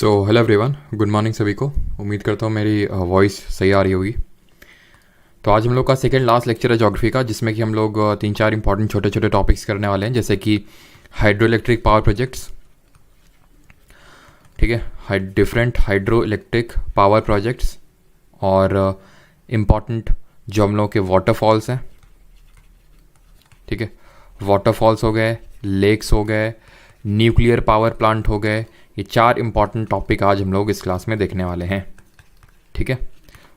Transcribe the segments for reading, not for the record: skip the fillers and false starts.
Hello everyone, good morning सभी को। उम्मीद करता हूँ मेरी वॉइस सही आ रही होगी। तो आज हम लोग का सेकेंड लास्ट लेक्चर है ज्योग्राफी का, जिसमें कि हम लोग तीन चार इंपॉर्टेंट छोटे छोटे टॉपिक्स करने वाले हैं, जैसे कि हाइड्रो इलेक्ट्रिक पावर प्रोजेक्ट्स। ठीक है, different hydro electric power projects और इम्पॉर्टेंट जो हम लोग के वाटरफॉल्स हैं। ठीक है, वाटरफॉल्स हो गए, लेक्स हो गए, न्यूक्लियर पावर प्लांट हो गए। ये चार इंपॉर्टेंट टॉपिक आज हम लोग इस क्लास में देखने वाले हैं। ठीक है,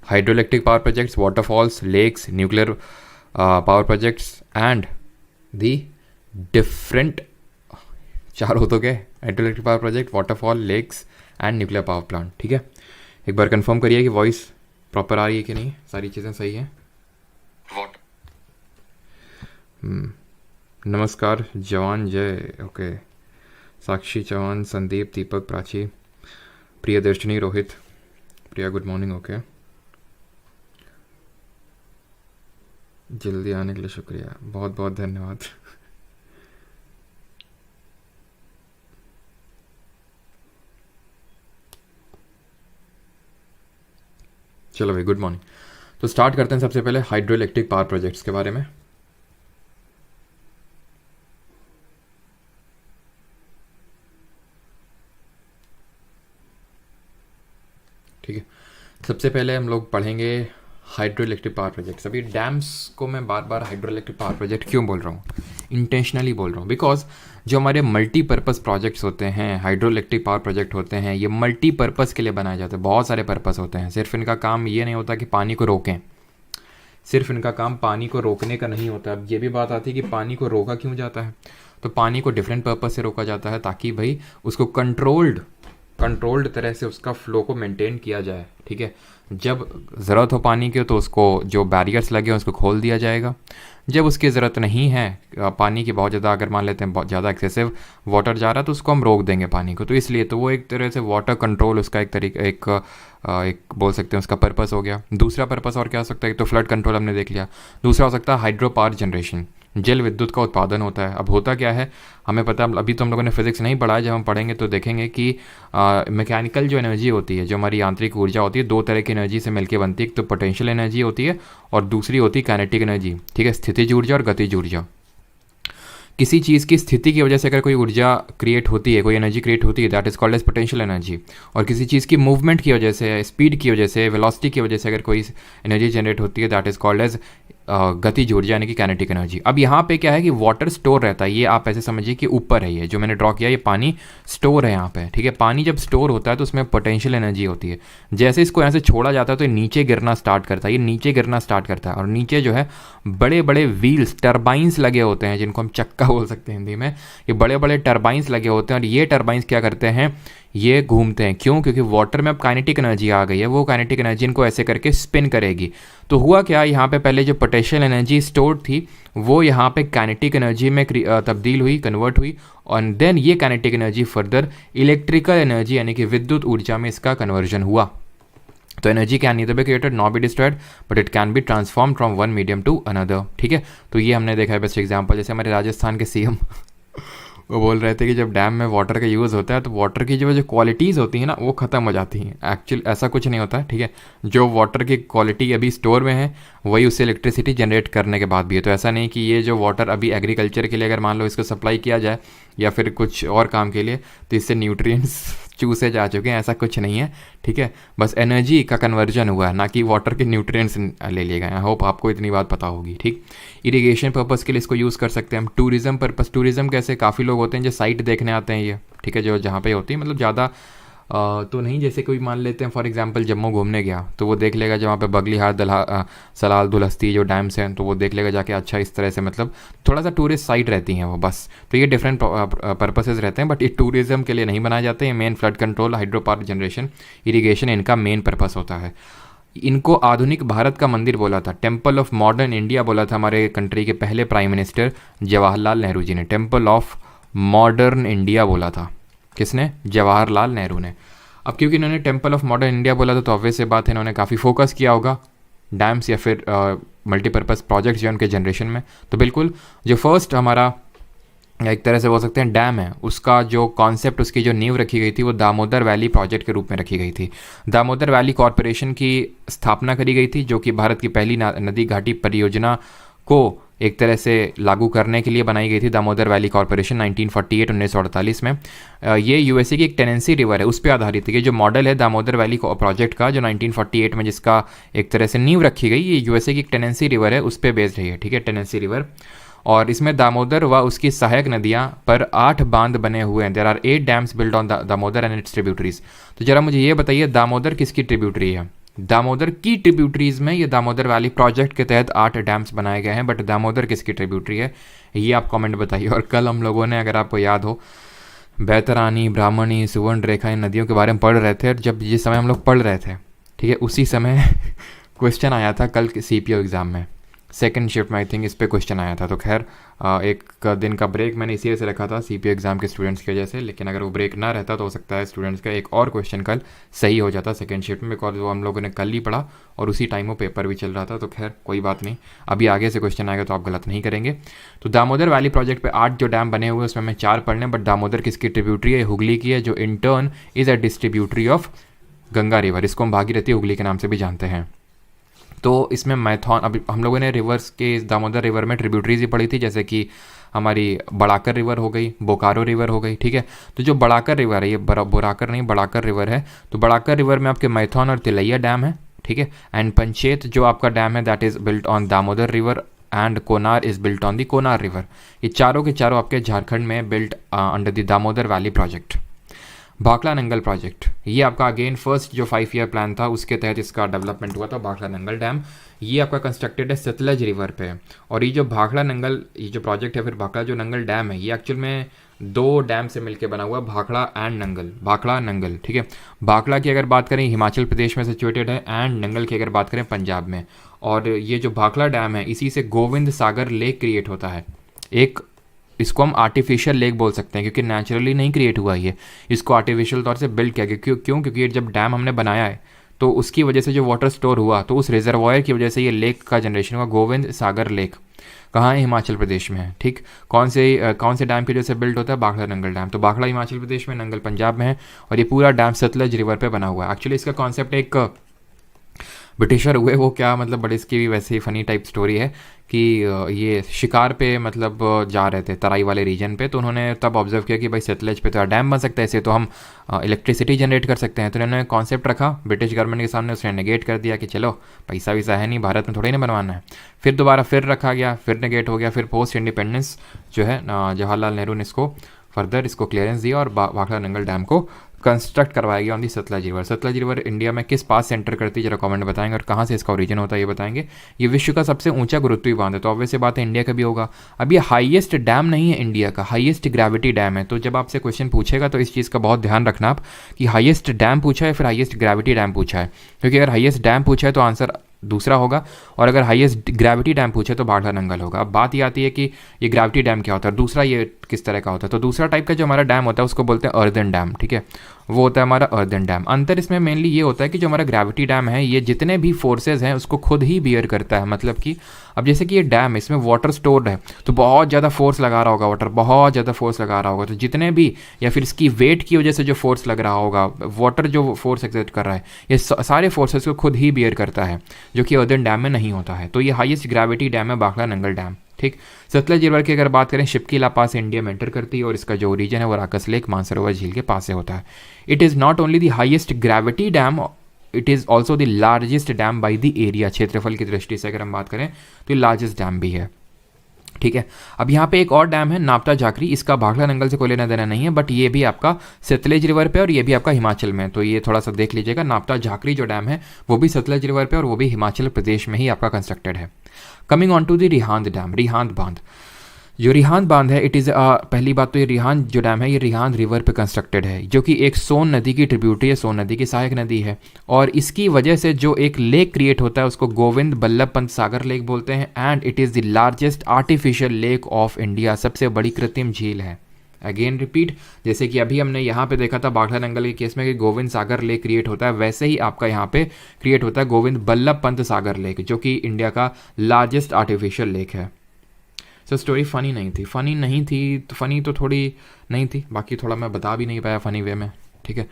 hydro electric power projects, waterfalls, lakes, nuclear power projects and the different चार हो तो गए, hydro electric power project, waterfall, lakes and nuclear power plant. ठीक है, एक बार कंफर्म करिए कि वॉइस प्रॉपर आ रही है कि नहीं, सारी चीज़ें सही हैं। नमस्कार जवान जय। ओके, साक्षी चौहान, संदीप, दीपक, प्राची, प्रियदर्शनी, रोहित, प्रिया, गुड मॉर्निंग। ओके, जल्दी आने के लिए शुक्रिया, बहुत बहुत धन्यवाद। चलो भाई, गुड मॉर्निंग। तो स्टार्ट करते हैं सबसे पहले हाइड्रो इलेक्ट्रिक पावर प्रोजेक्ट्स के बारे में। ठीक है, सबसे पहले हम लोग पढ़ेंगे हाइड्रो इलेक्ट्रिक पावर प्रोजेक्ट्स। अभी डैम्स को मैं बार बार हाइड्रो इलेक्ट्रिक पावर प्रोजेक्ट क्यों बोल रहा हूँ, इंटेंशनली बोल रहा हूँ, बिकॉज जो हमारे मल्टीपर्पज़ प्रोजेक्ट्स होते हैं, हाइड्रो इलेक्ट्रिक पावर प्रोजेक्ट होते हैं, ये मल्टीपर्पज़ के लिए बनाए जाते हैं। बहुत सारे पर्पस होते हैं। सिर्फ इनका काम ये नहीं होता कि पानी को रोकें, सिर्फ इनका काम पानी को रोकने का नहीं होता। अब ये भी बात आती है कि पानी को रोका क्यों जाता है। तो पानी को डिफरेंट पर्पस से रोका जाता है ताकि भाई उसको कंट्रोल्ड तरह से उसका फ्लो को मेंटेन किया जाए। ठीक है, जब ज़रूरत हो पानी की तो उसको जो बैरियर्स लगे हैं उसको खोल दिया जाएगा। जब उसकी ज़रूरत नहीं है पानी की, बहुत ज़्यादा अगर मान लेते हैं बहुत ज़्यादा एक्सेसिव वाटर जा रहा है तो उसको हम रोक देंगे पानी को। तो इसलिए तो वो एक तरह से वाटर कंट्रोल उसका एक तरीका एक बोल सकते हैं उसका पर्पस हो गया। दूसरा पर्पस और क्या हो सकता है, तो फ्लड कंट्रोल हमने देख लिया। दूसरा हो सकता है हाइड्रो पावर जनरेशन, जल विद्युत का उत्पादन होता है। अब होता क्या है हमें पता, अभी तो हम लोगों ने फिजिक्स नहीं पढ़ा है, जब हम पढ़ेंगे तो देखेंगे कि मैकेनिकल जो एनर्जी होती है, जो हमारी यांत्रिक ऊर्जा होती है, दो तरह की एनर्जी से मिलकर बनती है। एक तो पोटेंशियल एनर्जी होती है और दूसरी होती है काइनेटिक एनर्जी। ठीक है, स्थितिज ऊर्जा और गतिज ऊर्जा। किसी चीज़ की स्थिति की वजह से अगर कोई ऊर्जा क्रिएट होती है, कोई एनर्जी क्रिएट होती है, that is called as potential energy. और किसी चीज़ की मूवमेंट की वजह से, स्पीड की वजह से, वेलोसिटी की वजह से अगर कोई एनर्जी जनरेट होती है, दैट इज़ कॉल्ड एज गतिज ऊर्जा यानी कि काइनेटिक एनर्जी। अब यहाँ पे क्या है कि वाटर स्टोर रहता है। ये आप ऐसे समझिए कि ऊपर है, ये जो मैंने ड्रॉ किया ये पानी स्टोर है यहाँ पे। ठीक है, पानी जब स्टोर होता है तो उसमें पोटेंशियल एनर्जी होती है। जैसे इसको यहाँ से छोड़ा जाता है तो ये नीचे गिरना स्टार्ट करता है, ये नीचे गिरना स्टार्ट करता है। और नीचे जो है बड़े बड़े व्हील्स, टर्बाइंस लगे होते हैं, जिनको हम चक्का बोल सकते हैं हिंदी में। ये बड़े बड़े टर्बाइंस लगे होते हैं और ये टर्बाइंस क्या करते हैं, ये घूमते हैं। क्यों? क्योंकि वाटर में अब काइनेटिक एनर्जी आ गई है, वो काइनेटिक एनर्जी इनको ऐसे करके स्पिन करेगी। तो हुआ क्या, यहाँ पे पहले जो पोटेंशियल एनर्जी स्टोर्ड थी वो यहाँ पे काइनेटिक एनर्जी में तब्दील हुई, कन्वर्ट हुई। और देन ये kinetic energy further electrical energy यानी कि विद्युत ऊर्जा में इसका कन्वर्जन हुआ। तो energy can neither be created not be destroyed but it can be transform from one medium to another. ठीक है, तो ये हमने देखा है बेस्ट एग्जाम्पल, जैसे हमारे राजस्थान के सीएम वो बोल रहे थे कि जब डैम में वाटर का यूज़ होता है तो वाटर की जो क्वालिटीज़ होती हैं ना वो ख़त्म हो जाती हैं। एक्चुअली ऐसा कुछ नहीं होता है। ठीक है, जो वाटर की क्वालिटी अभी स्टोर में है वही उससे इलेक्ट्रिसिटी जनरेट करने के बाद भी है। तो ऐसा नहीं कि ये जो वाटर अभी एग्रीकल्चर के लिए अगर मान लो इसको सप्लाई किया जाए या फिर कुछ और काम के लिए तो इससे न्यूट्रिएंट्स चूसे जा चुके हैं, ऐसा कुछ नहीं है। ठीक है, बस एनर्जी का कन्वर्जन हुआ है, ना कि वाटर के न्यूट्रिएंट्स ले लिए गए। आई होप आपको इतनी बात पता होगी। ठीक, इरिगेशन पर्पज़ के लिए इसको यूज़ कर सकते हैं हम। टूरिज़्म पर्पज़, टूरिज़्म कैसे, काफ़ी लोग होते हैं जो साइट देखने आते हैं ये। ठीक है, जो जहाँ पे होती है, मतलब ज़्यादा तो नहीं, जैसे कोई मान लेते हैं फॉर एग्जांपल जम्मू घूमने गया तो वो देख लेगा जहाँ पे बगलीहार, सलाल, दुलहस्ती जो डैम्स हैं, तो वो देख लेगा जाके अच्छा इस तरह से, मतलब थोड़ा सा टूरिस्ट साइट रहती हैं वो बस। तो ये डिफरेंट पर्पसेस रहते हैं, बट ये टूरिज़्म के लिए नहीं बनाए जाते। ये main flood control, hydro power generation, irrigation इनका मेन पर्पस होता है। इनको आधुनिक भारत का मंदिर बोला था, टेम्पल ऑफ मॉडर्न इंडिया बोला था हमारे कंट्री के पहले प्राइम मिनिस्टर जवाहरलाल नेहरू जी ने। टेम्पल ऑफ मॉडर्न इंडिया बोला था किसने? जवाहरलाल नेहरू ने। अब क्योंकि इन्होंने टेम्पल ऑफ मॉडर्न इंडिया बोला था तो ऑब्वियस से बात है इन्होंने काफ़ी फोकस किया होगा डैम्स या फिर मल्टीपर्पज़ प्रोजेक्ट्स जो उनके जनरेशन में। तो बिल्कुल जो फर्स्ट हमारा या एक तरह से बोल सकते हैं डैम है, उसका जो कॉन्सेप्ट, उसकी जो नींव रखी गई थी वो दामोदर वैली प्रोजेक्ट के रूप में रखी गई थी। दामोदर वैली कॉरपोरेशन की स्थापना करी गई थी, जो कि भारत की पहली नदी घाटी परियोजना को एक तरह से लागू करने के लिए बनाई गई थी। दामोदर वैली कॉरपोरेशन 1948 में ये यूएसए की एक टेनेंसी रिवर है, उस पर आधारित है। ये जो मॉडल है दामोदर वैली प्रोजेक्ट का, जो 1948 में जिसका एक तरह से नींव रखी गई, ये यूएसए की एक टेनेंसी रिवर है, उस पर बेस्ड है, ठीक है, टेनेंसी रिवर। और इसमें दामोदर व उसकी सहायक नदियाँ पर 8 बांध बने हुए हैं। There are 8 dams build on Damodar and its tributaries. तो जरा मुझे ये बताइए, दामोदर किसकी ट्रिब्यूटरी है? दामोदर की ट्रिब्यूटरीज में ये दामोदर वैली प्रोजेक्ट के तहत 8 डैम्स बनाए गए हैं, बट दामोदर किसकी ट्रिब्यूटरी है, ये आप कमेंट बताइए। और कल हम लोगों ने, अगर आपको याद हो, बैतरानी, ब्राह्मणी, सुवर्ण रेखा, इन नदियों के बारे में पढ़ रहे थे, और जब जिस समय हम लोग पढ़ रहे थे, ठीक है, उसी समय क्वेश्चन आया था कल के सीपीओ एग्ज़ाम में, सेकंड शिफ्ट में आई थिंक इस पे क्वेश्चन आया था। तो खैर एक दिन का ब्रेक मैंने इसी वजह से रखा था सीपीओ एग्ज़ाम के स्टूडेंट्स की वजह से, लेकिन अगर वो ब्रेक ना रहता तो हो सकता है स्टूडेंट्स का एक और क्वेश्चन कल सही हो जाता सेकंड शिफ्ट में, बिकॉज वो हम लोगों ने कल ही पढ़ा और उसी टाइम वो पेपर भी चल रहा था। तो खैर कोई बात नहीं, अभी आगे से क्वेश्चन आएगा तो आप गलत नहीं करेंगे। तो दामोदर वैली प्रोजेक्ट पे 8 जो डैम बने हुए हैं उसमें मैं 4 पढ़ लें, बट दामोदर किसकी ट्रिब्यूटरी है? हुगली की है, जो in turn is a distributary of Ganga river. इसको हम भागीरथी हुगली के नाम से भी जानते हैं। तो इसमें मैथॉन, अभी हम लोगों ने रिवर्स के इस दामोदर रिवर में ट्रिब्यूटरीज ही पढ़ी थी, जैसे कि हमारी बड़ाकर रिवर हो गई, बोकारो रिवर हो गई, ठीक है। तो जो बड़ाकर रिवर है, ये बोराकर नहीं, बड़ाकर रिवर है, तो बड़ाकर रिवर में आपके मैथॉन और तिलैया डैम है, ठीक है। एंड पंचेत जो आपका डैम है that is built on Damodar river, and Konar is built on the Konar river. ये चारों के चारों आपके झारखंड में built under the Damodar valley project. Bhakra Nangal project, ये आपका अगेन फर्स्ट जो 5 ईयर प्लान था उसके तहत इसका डेवलपमेंट हुआ था। भाखड़ा नंगल डैम ये आपका कंस्ट्रक्टेड है सतलज रिवर पे। और ये जो भाखड़ा नंगल, ये जो प्रोजेक्ट है, फिर भाखड़ा जो नंगल डैम है, ये एक्चुअल में 2 डैम से मिलकर बना हुआ है, भाखड़ा एंड नंगल, भाखड़ा नंगल, ठीक है। भाखड़ा की अगर बात करें हिमाचल प्रदेश में सिचुएटेड है, एंड नंगल की अगर बात करें पंजाब में। और ये जो भाखड़ा डैम है, इसी से गोविंद सागर लेक क्रिएट होता है। एक इसको हम आर्टिफिशियल लेक बोल सकते हैं, क्योंकि नेचुरली नहीं क्रिएट हुआ ये, इसको आर्टिफिशियल तौर से बिल्ड किया गया। क्यों? क्योंकि जब डैम हमने बनाया है तो उसकी वजह से जो वाटर स्टोर हुआ, तो उस रिजर्वायर की वजह से ये लेक का जनरेशन हुआ। गोविंद सागर लेक कहाँ है? हिमाचल प्रदेश में है, ठीक। कौन से डैम की वजह से बिल्ड होता है? भाखड़ा नंगल डैम। तो भाखड़ा हिमाचल प्रदेश में, नंगल पंजाब में है, और ये पूरा डैम सतलज रिवर पे बना हुआ है। एक्चुअली इसका कॉन्सेप्ट एक ब्रिटिशर हुए, वो क्या मतलब, बड़ी इसकी भी वैसे ही फ़नी टाइप स्टोरी है कि ये शिकार पे मतलब जा रहे थे तराई वाले रीजन पे, तो उन्होंने तब ऑब्जर्व किया कि भाई सतलज पे तो डैम बन सकता है, इससे तो हम इलेक्ट्रिसिटी जनरेट कर सकते हैं। तो उन्होंने कॉन्सेप्ट रखा ब्रिटिश गवर्नमेंट के सामने, उसने नेगेट कर दिया कि चलो पैसा वैसा है नहीं, भारत में थोड़ा ही ना बनवाना है। फिर दोबारा फिर रखा गया, फिर नेगेट हो गया। फिर पोस्ट इंडिपेंडेंस जो है जवाहरलाल नेहरू ने इसको फर्दर इसको क्लियरेंस दिया और भाखड़ा नंगल डैम को कंस्ट्रक्ट करवाया गया on the Sutlej river. Sutlej river India में किस पास सेंटर करती है, जरा कमेंट बताएंगे, और कहाँ से इसका ओरिजिन होता है ये बताएंगे। ये विश्व का सबसे ऊंचा गुरुत्वीय बांध है, तो ऑब्वियस सी बात है इंडिया का भी होगा। अब ये हाईएस्ट डैम नहीं है इंडिया का, हाईएस्ट ग्रेविटी डैम है। तो जब आपसे क्वेश्चन पूछेगा तो इस चीज़ का बहुत ध्यान रखना आप कि हाईएस्ट डैम पूछा है फिर हाईएस्ट ग्रेविटी डैम पूछा है, क्योंकि अगर हाईएस्ट डैम पूछा है तो आंसर दूसरा होगा, और अगर हाईएस्ट ग्रेविटी डैम पूछे तो भाखड़ा नंगल होगा। अब बात ये आती है कि ये ग्रेविटी डैम क्या होता है, दूसरा ये किस तरह का होता है। तो दूसरा टाइप का जो हमारा डैम होता है उसको बोलते हैं अर्दन डैम, ठीक है, वो होता है हमारा अर्दन डैम। अंतर इसमें मेनली ये होता है कि जो हमारा ग्रेविटी डैम है ये जितने भी फोर्सेज हैं उसको खुद ही बियर करता है। मतलब कि अब जैसे कि ये डैम है, इसमें वाटर स्टोर्ड है, तो बहुत ज़्यादा फोर्स लगा रहा होगा, वाटर बहुत ज़्यादा फोर्स लगा रहा होगा, तो जितने भी, या फिर इसकी वेट की वजह से जो फोर्स लग रहा होगा, वाटर जो फोर्स एक्सर्ट कर रहा है, ये सारे फोर्सेस को खुद ही बियर करता है, जो कि अर्दन डैम में नहीं होता है। तो ये हाईएस्ट ग्रेविटी डैम है भाखड़ा नंगल डैम, ठीक। सतलज रिवर की अगर बात करें, शिपकी ला पास इंडिया में एंटर करती है, और इसका जो ओरिजिन है वो राकस लेक मानसरोवर झील के पास से होता है। It is not only the highest gravity dam, it is also the largest dam by the area. क्षेत्रफल की दृष्टि से अगर हम बात करें तो ये लार्जेस्ट डैम भी है, ठीक है। अब यहाँ पे एक और डैम है नापता झाकरी, इसका भाखड़ा नंगल से कोई लेना देना नहीं है, बट ये भी आपका सतलज रिवर पे और ये भी आपका हिमाचल में। तो ये थोड़ा सा देख लीजिएगा, नापता झाकरी जो डैम है वो भी सतलज रिवर पे और वो भी हिमाचल प्रदेश में ही आपका कंस्ट्रक्टेड है। Coming on to the Rihand dam, Rihand बांध। जो रिहांद बांध है, इट इज़ पहली बात तो ये रिहांद जो डैम है ये रिहांद रिवर पे कंस्ट्रक्टेड है, जो कि एक सोन नदी की ट्रिब्यूटरी है, सोन नदी की सहायक नदी है। और इसकी वजह से जो एक लेक क्रिएट होता है उसको गोविंद बल्लभ पंत सागर लेक बोलते हैं, and it is the largest artificial lake of India, सबसे बड़ी कृत्रिम झील है। अगेन रिपीट, जैसे कि अभी हमने यहाँ पे देखा था भाखड़ा नंगल के केस में कि गोविंद सागर लेक क्रिएट होता है, वैसे ही आपका यहाँ पे क्रिएट होता है गोविंद बल्लभ पंत सागर लेक, जो कि इंडिया का लार्जेस्ट आर्टिफिशियल लेक है, सो स्टोरी फ़नी नहीं थी तो फ़नी तो थोड़ी नहीं थी, बाकी थोड़ा मैं बता भी नहीं पाया फ़नी वे में, ठीक है।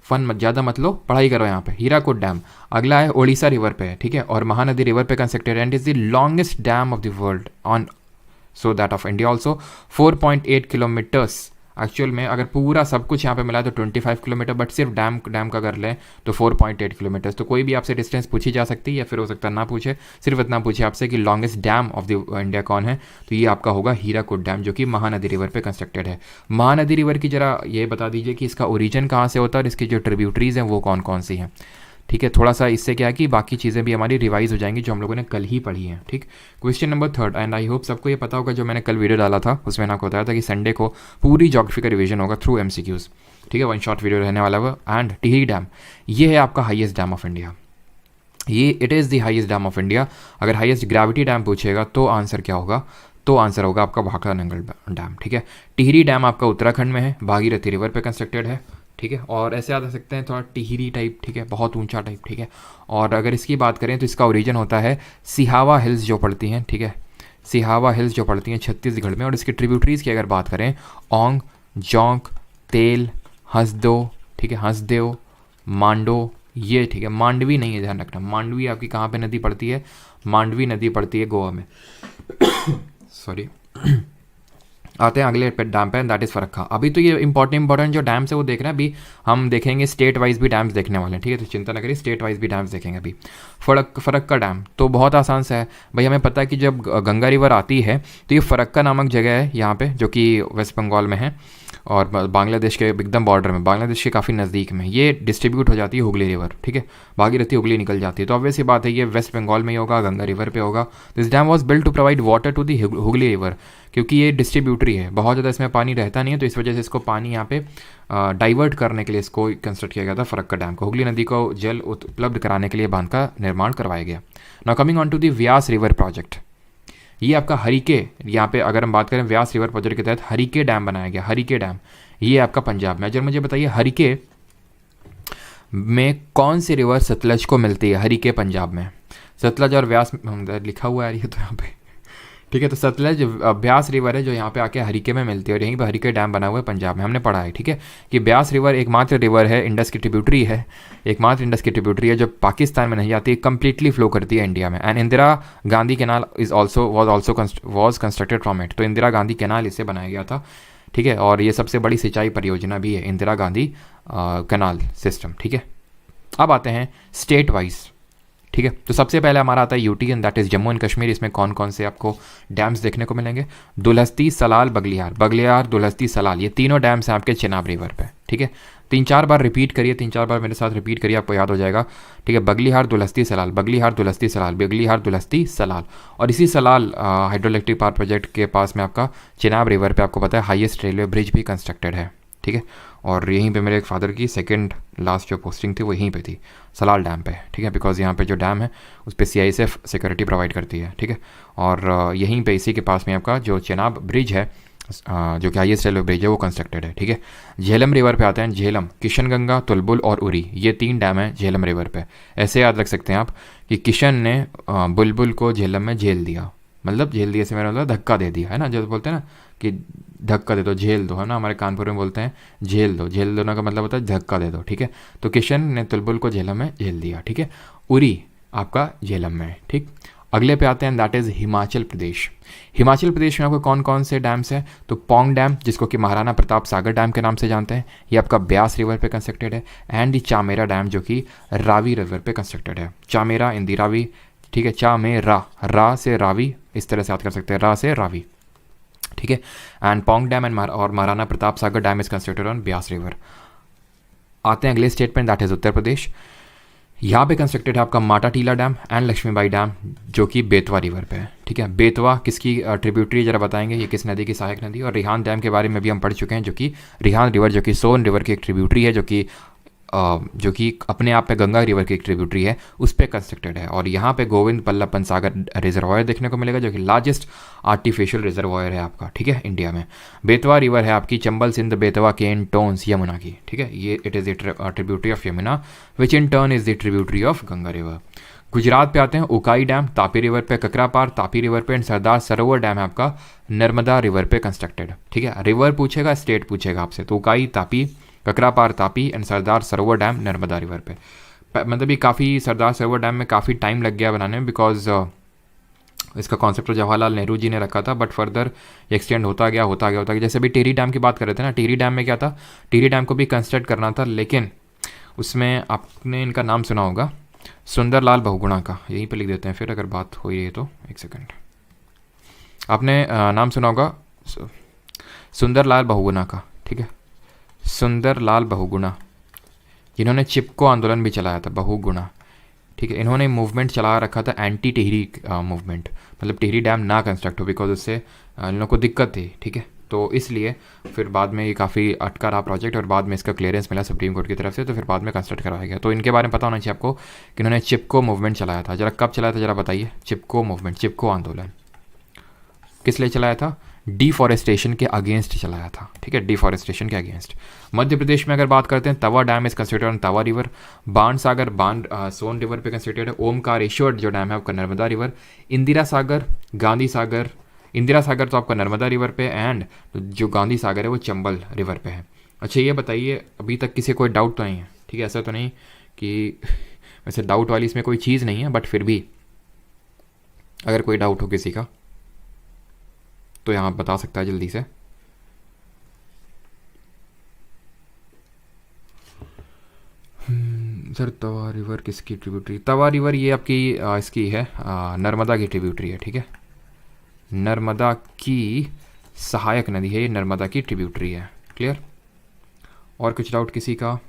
फन मत ज़्यादा मत लो, पढ़ाई करो यहाँ पे। हीराकुद डैम अगला है, ओडिशा रिवर पे है, ठीक है, और महानदी रिवर पे constructed and is the longest dam of the world on so that of India also 4.8 kilometres. Actual में अगर पूरा सब कुछ यहाँ पे मिला है तो 25 किलोमीटर, बट सिर्फ डैम का अगर लें तो 4.8 किलोमीटर्स। तो कोई भी आपसे डिस्टेंस पूछी जा सकती है या फिर हो सकता है ना पूछे, सिर्फ इतना पूछे आपसे कि longest dam of the India कौन है, तो ये आपका होगा हीराकुद डैम, जो कि महानदी रिवर पे कंस्ट्रक्टेड है। महानदी रिवर की जरा ये बता दीजिए कि इसका ओरिजिन कहाँ से होता है और इसकी जो ट्रिब्यूटरीज हैं वो कौन कौन सी हैं, ठीक है। थोड़ा सा इससे क्या है कि बाकी चीज़ें भी हमारी रिवाइज हो जाएंगी जो हम लोगों ने कल ही पढ़ी हैं, ठीक। Question number 3, and I hope सबको ये पता होगा, जो मैंने कल वीडियो डाला था उसमें ना बताया था कि संडे को पूरी ज्योग्राफी का रिवीजन होगा थ्रू MCQs, ठीक है, 1 शॉर्ट वीडियो रहने वाला वो। एंड टिहरी डैम ये है आपका हाईएस्ट डैम ऑफ इंडिया, ये it is the highest dam of India. अगर हाईएस्ट ग्रेविटी डैम पूछेगा तो आंसर क्या होगा, तो आंसर होगा आपका भाखड़ा नंगल डैम, ठीक है। टिहरी डैम आपका उत्तराखंड में है, भागीरथी रिवर पे कंस्ट्रक्टेड है, ठीक है। और ऐसे याद रख सकते हैं थोड़ा टिहरी टाइप, ठीक है, बहुत ऊंचा टाइप, ठीक है। और अगर इसकी बात करें तो इसका ओरिजिन होता है सिहावा हिल्स जो पड़ती हैं, ठीक है, सिहावा हिल्स जो पड़ती हैं छत्तीसगढ़ में। और इसकी ट्रिब्यूटरीज़ की अगर बात करें, ओंग, जोंक, तेल, हंसदो, ठीक है, हंसदेव, मांडो, ये ठीक है। मांडवी नहीं है, ध्यान रखना, मांडवी आपकी कहाँ पे नदी पड़ती है, मांडवी नदी पड़ती है गोवा में। सॉरी। आते हैं अगले डैम पे, दैट इज़ फरक्का। अभी तो ये इंपॉर्टेंट जो डैम्स है वो देख रहे हैं, अभी हम देखेंगे स्टेट वाइज भी डैम्स देखने वाले हैं, ठीक है, तो चिंता ना करिए, स्टेट वाइज भी डैम्स देखेंगे अभी। फरक्का डैम तो बहुत आसान सा है भाई, हमें पता है कि जब गंगा रिवर आती है तो ये फरक्का नामक जगह है यहाँ पे, जो कि वेस्ट बंगाल में है और बांग्लादेश के एकदम बॉर्डर में, बांग्लादेश के काफ़ी नज़दीक में ये डिस्ट्रीब्यूट हो जाती है हुगली रिवर, ठीक है, भागीरथी हुगली निकल जाती है। तो ऑब्वियस सी बात है ये वेस्ट बंगाल में ही होगा, गंगा रिवर पे होगा। This dam was built to provide water to the Hooghly river, क्योंकि ये डिस्ट्रीब्यूटरी है, बहुत ज़्यादा इसमें पानी रहता नहीं है, तो इस वजह से इसको पानी यहाँ पे डाइवर्ट करने के लिए इसको कंस्ट्रक्ट किया गया था फरक्का डैम को। हुगली नदी को जल उपलब्ध कराने के लिए बांध का निर्माण करवाया गया। Now coming on to the Vyas river project, ये आपका हरिके, यहाँ पे अगर हम बात करें व्यास रिवर प्रोजेक्ट के तहत हरिके डैम बनाया गया। हरिके डैम ये आपका पंजाब में। जब मुझे बताइए हरिके में कौन सी रिवर सतलज को मिलती है, हरिके पंजाब में, सतलज और व्यास लिखा हुआ है ये तो यहाँ पे, ठीक है। तो सतलज ब्यास रिवर है जो यहाँ पे आके हरिके में मिलती है, और यहीं पे हरिके डैम बना हुआ है पंजाब में, हमने पढ़ा है, ठीक है, कि ब्यास रिवर एकमात्र रिवर है, इंडस की ट्रिब्यूटरी है, एकमात्र इंडस की ट्रिब्यूटरी है जो पाकिस्तान में नहीं जाती, कंप्लीटली फ्लो करती है इंडिया में। And Indira Gandhi canal is also was constructed from it, तो इंदिरा गांधी कैनाल इससे बनाया गया था, ठीक है। और ये सबसे बड़ी सिंचाई परियोजना भी है इंदिरा गांधी कैनाल सिस्टम, ठीक है। अब आते हैं स्टेट वाइज, ठीक है। तो सबसे पहले हमारा आता है UT and that is Jammu and Kashmir. इसमें कौन कौन से आपको डैम्स देखने को मिलेंगे, दुलहस्ती, सलाल, बगलियार, दुलहस्ती, सलाल, ये तीनों डैम्स हैं आपके चेनाब रिवर पे, ठीक है। 3-4 बार रिपीट करिए, 3-4 बार मेरे साथ रिपीट करिए, आपको याद हो जाएगा, ठीक है। बगलिहार, दुलहस्ती, सलाल, बगलिहार, दुलहस्ती, सलाल, बगलिहार, दुलहस्ती, सलाल। और इसी सलाल हाइड्रोइलेक्ट्रिक पावर प्रोजेक्ट के पास में आपका चेनाब रिवर पे आपको पता है हाईएस्ट रेलवे ब्रिज भी कंस्ट्रक्टेड है, ठीक है। और यहीं पे मेरे एक फादर की सेकंड लास्ट जो पोस्टिंग थी वो यहीं पे थी, सलाल डैम पे, ठीक है, बिकॉज यहाँ पे जो डैम है उस पर CISF सिक्योरिटी प्रोवाइड करती है, ठीक है। और यहीं पे इसी के पास में आपका जो चेनाब ब्रिज है, जो कि हाईएस्ट रेलवे ब्रिज है, वो कंस्ट्रक्टेड है, ठीक है। झेलम रिवर पे आते हैं, झेलम, किशनगंगा, तुलबुल और उरी, ये 3 डैम है झेलम रिवर पे। ऐसे याद रख सकते हैं आप कि किशन ने बुलबुल को झेलम में झेल दिया, मतलब झेल दिया से मेरा मतलब धक्का दे दिया, है ना, जो बोलते हैं ना कि धक्का दे दो, झेल दो, है ना, हमारे कानपुर में बोलते हैं झेल दो, झेल दोना का मतलब होता है धक्का दे दो, ठीक है। तो किशन ने तुलबुल को झेलम में झेल दिया, ठीक है। उरी आपका झेलम में, ठीक। अगले पे आते हैं, दैट इज़ हिमाचल प्रदेश। हिमाचल प्रदेश में आपको कौन कौन से डैम्स हैं, तो पौंग डैम, जिसको कि महाराणा प्रताप सागर डैम के नाम से जानते हैं, ये आपका ब्यास रिवर पे कंस्ट्रक्टेड है। एंड दी चामेरा डैम, जो कि रावी रिवर पे कंस्ट्रक्टेड है, चामेरा इन दी रावी, ठीक है, चामेरा, रा से रावी, इस तरह से याद कर सकते हैं, रा से रावी, ठीक है। एंड पौंग डैम एंड और Maharana Pratap Sagar dam is constructed on Beas river. आते हैं अगले statement, that is Uttar Pradesh. यहाँ पे कंस्ट्रक्टेड है आपका माटा टीला डैम एंड लक्ष्मीबाई डैम, जो कि बेतवा रिवर पे है, ठीक है। बेतवा किसकी ट्रिब्यूटरी जरा बताएंगे, ये किस नदी की सहायक नदी। और रिहान डैम के बारे में भी हम पढ़ चुके हैं, जो कि रिहान रिवर, जो कि सोन रिवर की एक ट्रिब्यूटरी है, जो कि अपने आप में गंगा रिवर की एक ट्रिब्यूटरी है, उस पर कंस्ट्रक्टेड है। और यहाँ पे गोविंद बल्लभ सागर रिजर्वायर देखने को मिलेगा, जो कि लार्जेस्ट आर्टिफिशियल रिजर्वायर है आपका, ठीक है, इंडिया में। बेतवा रिवर है आपकी चंबल, सिंध, बेतवा, केन, टोन्स, यमुना की, ठीक है। ये it is the tributary of Yamuna which in turn is the tributary of Ganga river. Gujarat पे आते हैं, उकाई डैम तापी रिवर पे, ककरा पार तापी रिवर पे, एंड सरदार सरोवर डैम है आपका नर्मदा रिवर पे कंस्ट्रक्टेड। ठीक है, रिवर पूछेगा, स्टेट पूछेगा आपसे, तो उकाई तापी, ककरा पार Tapi, and Sardar Sarovar dam Narmada river पे। मतलब ये काफ़ी, सरदार सरोवर डैम में काफ़ी टाइम लग गया बनाने में, बिकॉज इसका कॉन्सेप्ट तो जवाहरलाल नेहरू जी ने रखा था, बट फर्दर एक्सटेंड होता गया होता गया होता गया। जैसे अभी टिहरी डैम की बात कर रहे थे ना, टिहरी डैम में क्या था, टिहरी डैम को भी कंस्ट्रक्ट करना था, लेकिन उसमें आपने इनका नाम सुना होगा, सुंदरलाल बहुगुणा का। यहीं पे लिख देते हैं फिर, अगर बात हो रही है तो एक सेकंड। आपने नाम सुना होगा सुंदरलाल बहुगुणा का, ठीक है, सुंदरलाल बहुगुणा, जिन्होंने चिपको आंदोलन भी चलाया था, बहुगुणा। ठीक है, इन्होंने मूवमेंट चला रखा था एंटी टिहरी मूवमेंट, मतलब टिहरी डैम ना कंस्ट्रक्ट हो, बिकॉज उससे इन लोगों को दिक्कत थी। ठीक है, तो इसलिए फिर बाद में ये काफ़ी अटका रहा प्रोजेक्ट, और बाद में इसका क्लियरेंस मिला सुप्रीम कोर्ट की तरफ से, तो फिर बाद में कंस्ट्रक्ट करवाया गया। तो इनके बारे में पता होना चाहिए आपको कि इन्होंने चिपको मूवमेंट चलाया था। जरा कब चलाया था जरा बताइए, चिपको मूवमेंट, चिपको आंदोलन किस लिए चलाया था? डिफॉरेस्टेशन के अगेंस्ट चलाया था। ठीक है, डिफॉरेस्टेशन के अगेंस्ट। मध्य प्रदेश में अगर बात करते हैं, Tawa dam is considered on Tawa river, Ban Sagar Son river पे कंसिडर्ड है, ओमकारेश्वर जो डैम है आपका नर्मदा रिवर, इंदिरा सागर, गांधी सागर, इंदिरा सागर तो आपका नर्मदा रिवर पे, एंड जो गांधी सागर है वो चंबल रिवर पे है। अच्छा ये बताइए, अभी तक किसी कोई डाउट तो नहीं है? ठीक है, ऐसा तो नहीं कि वैसे डाउट वाली इसमें कोई चीज़ नहीं है, बट फिर भी अगर कोई डाउट हो किसी का तो यहाँ बता सकता है जल्दी से। सर तवा रिवर किसकी ट्रिब्यूटरी? तवा रिवर ये आपकी इसकी है, नर्मदा की ट्रिब्यूटरी है। ठीक है, नर्मदा की सहायक नदी है ये, नर्मदा की ट्रिब्यूटरी है। क्लियर? और कुछ डाउट किसी का?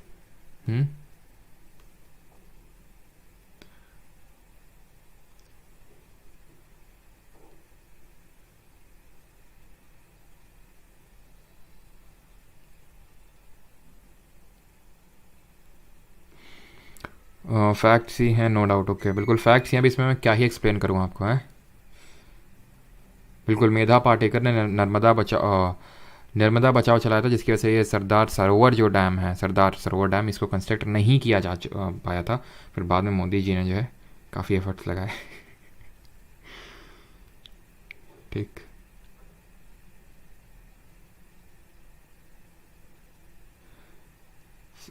फैक्ट्स ही हैं, नो डाउट। ओके, बिल्कुल फैक्ट्स ही हैं। अभी इसमें मैं क्या ही एक्सप्लेन करूँ आपको, है बिल्कुल। मेधा पाटेकर ने नर्मदा बचाओ चलाया था, जिसकी वजह से ये सरदार सरोवर जो डैम है, सरदार सरोवर डैम, इसको कंस्ट्रक्ट नहीं किया जा पाया था। फिर बाद में मोदी जी ने जो है काफ़ी एफर्ट्स लगाए। ठीक,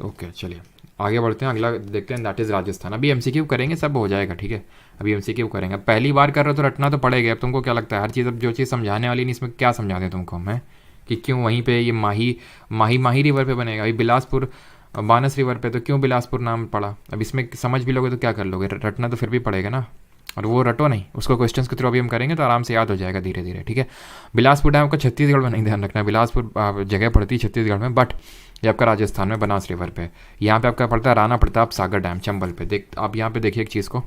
ओके चलिए आगे बढ़ते हैं, अगला देखते हैं, दैट इज़ राजस्थान। अभी एमसीक्यू करेंगे, सब हो जाएगा। ठीक है, अभी एमसीक्यू करेंगे। पहली बार कर रहे हो तो रटना तो पड़ेगा। अब तुमको क्या लगता है, हर चीज़, अब जो चीज़ समझाने वाली नहीं, इसमें क्या समझा दें तुमको मैं, कि क्यों वहीं पे ये माही रिवर पे बनेगा? अभी बिलासपुर बानस रिवर पे, तो क्यों बिलासपुर नाम पड़ा? अब इसमें समझ भी लोगे तो क्या कर लोगे, रटना तो फिर भी पड़ेगा ना। और वो रटो नहीं, उसको क्वेश्चंस के थ्रू अभी हम करेंगे तो आराम से याद हो जाएगा धीरे धीरे। ठीक है, बिलासपुर डैम का छत्तीसगढ़ में नहीं, ध्यान रखना, बिलासपुर जगह पड़ती है छत्तीसगढ़ में, बट ये आपका राजस्थान में बनास रिवर पे। यहाँ पे आपका पड़ता है राणा प्रताप सागर डैम, चंबल पे। देख आप यहाँ पे देखिए एक चीज़ को,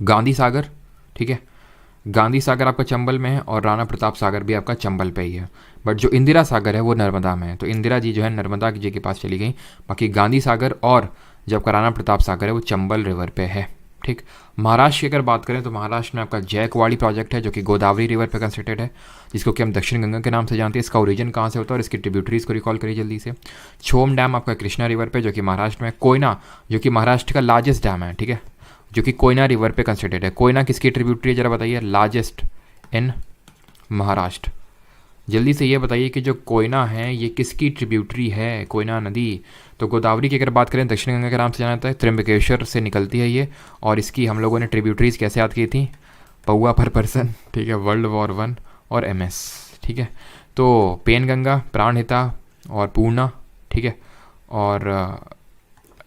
गांधी सागर, ठीक है, गांधी सागर आपका चंबल में है, और राणा प्रताप सागर भी आपका चंबल पे ही है। बट जो इंदिरा सागर है वो नर्मदा में है, तो इंदिरा जी जो है नर्मदा जी के पास चली गई। बाकी गांधी सागर और जो आपका राणा प्रताप सागर है वो चंबल रिवर पे है। ठीक, महाराष्ट्र की अगर बात करें तो महाराष्ट्र में आपका जयकवाड़ी प्रोजेक्ट है, जो कि गोदावरी रिवर पे कंसिडर्ड है, जिसको कि हम दक्षिण गंगा के नाम से जानते हैं। इसका ओरिजिन कहाँ से होता है और इसकी ट्रिब्यूटरीज को रिकॉल करिए जल्दी से। छोम डैम आपका कृष्णा रिवर पे, जो कि महाराष्ट्र में। कोयना, जो कि महाराष्ट्र का लार्जेस्ट डैम है, ठीक है, जो कि कोयना रिवर पे कंसिडर्ड है। कोयना किसकी ट्रिब्यूटरी है जरा बताइए, लार्जेस्ट इन महाराष्ट्र। जल्दी से ये बताइए कि जो कोयना है ये किसकी ट्रिब्यूटरी है, कोयना नदी? तो गोदावरी की अगर बात करें, दक्षिण गंगा के नाम से जाना जाता है, त्र्यंबकेश्वर से निकलती है ये। और इसकी हम लोगों ने ट्रिब्यूटरीज कैसे याद की थी? पौआ पर पर्सन, ठीक है, वर्ल्ड वॉर 1 और MS। ठीक है, तो पेनगंगा, प्राणहिता और पूर्णा, ठीक है, और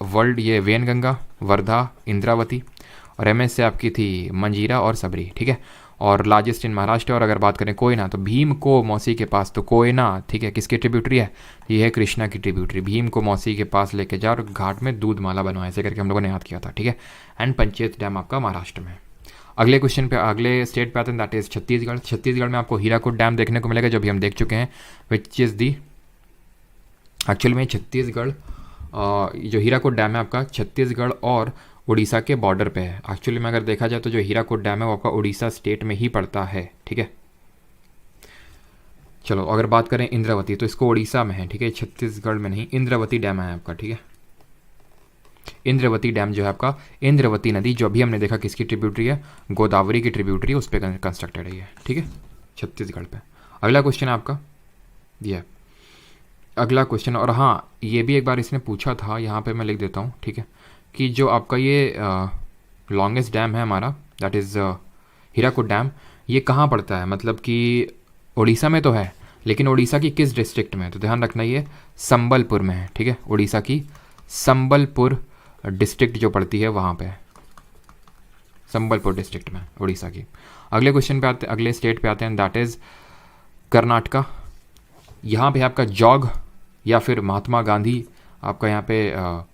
वर्ल्ड ये वेनगंगा, वर्धा, इंद्रावती, और MS से आपकी थी मंजीरा और सबरी। ठीक है, और लार्जेस्ट इन महाराष्ट्र। और अगर बात करें कोयना, तो भीम को मौसी के पास, तो कोयना, ठीक है, किसकी ट्रिब्यूटरी है? ये है कृष्णा की ट्रिब्यूटरी। भीम को मौसी के पास लेके जा और घाट में दूध माला बनवाए, ऐसे करके हम लोगों ने याद किया था। ठीक है, एंड पंचायत डैम आपका महाराष्ट्र में। अगले क्वेश्चन पे, अगले स्टेट पे आते हैं, दैट इज छत्तीसगढ़। छत्तीसगढ़ में आपको हीराकुद डैम देखने को मिलेगा, जो भी हम देख चुके हैं, विच इज़ दी एक्चुअल में छत्तीसगढ़, जो हीराकुद डैम है आपका छत्तीसगढ़ और उड़ीसा के बॉर्डर पे है। एक्चुअली में अगर देखा जाए तो जो हीराकुद डैम है वो आपका उड़ीसा स्टेट में ही पड़ता है। ठीक है, चलो अगर बात करें इंद्रावती, तो इसको उड़ीसा में है, ठीक है, छत्तीसगढ़ में नहीं। इंद्रावती डैम है आपका, ठीक है, इंद्रवती डैम जो है आपका, इंद्रवती नदी जो अभी हमने देखा किसकी ट्रिब्यूटरी है, गोदावरी की ट्रिब्यूटरी, उस पर कंस्ट्रक्टेड है ये, ठीक है, छत्तीसगढ़ पे। अगला क्वेश्चन है आपका ये, अगला क्वेश्चन, और हाँ ये भी एक बार इसने पूछा था, यहाँ पे मैं लिख देता हूँ, ठीक है, कि जो आपका ये लॉन्गेस्ट डैम है हमारा, दैट इज़ हीराकुद डैम, ये कहाँ पड़ता है, मतलब कि उड़ीसा में तो है, लेकिन उड़ीसा की किस डिस्ट्रिक्ट में है, तो ध्यान रखना ये संबलपुर में है, ठीक है, उड़ीसा की संबलपुर डिस्ट्रिक्ट जो पड़ती है वहाँ पे, संबलपुर डिस्ट्रिक्ट में उड़ीसा की। अगले क्वेश्चन पे आते, अगले स्टेट पे आते हैं, दैट इज़ कर्नाटका। यहाँ पे आपका जॉग या फिर महात्मा गांधी आपका यहाँ पे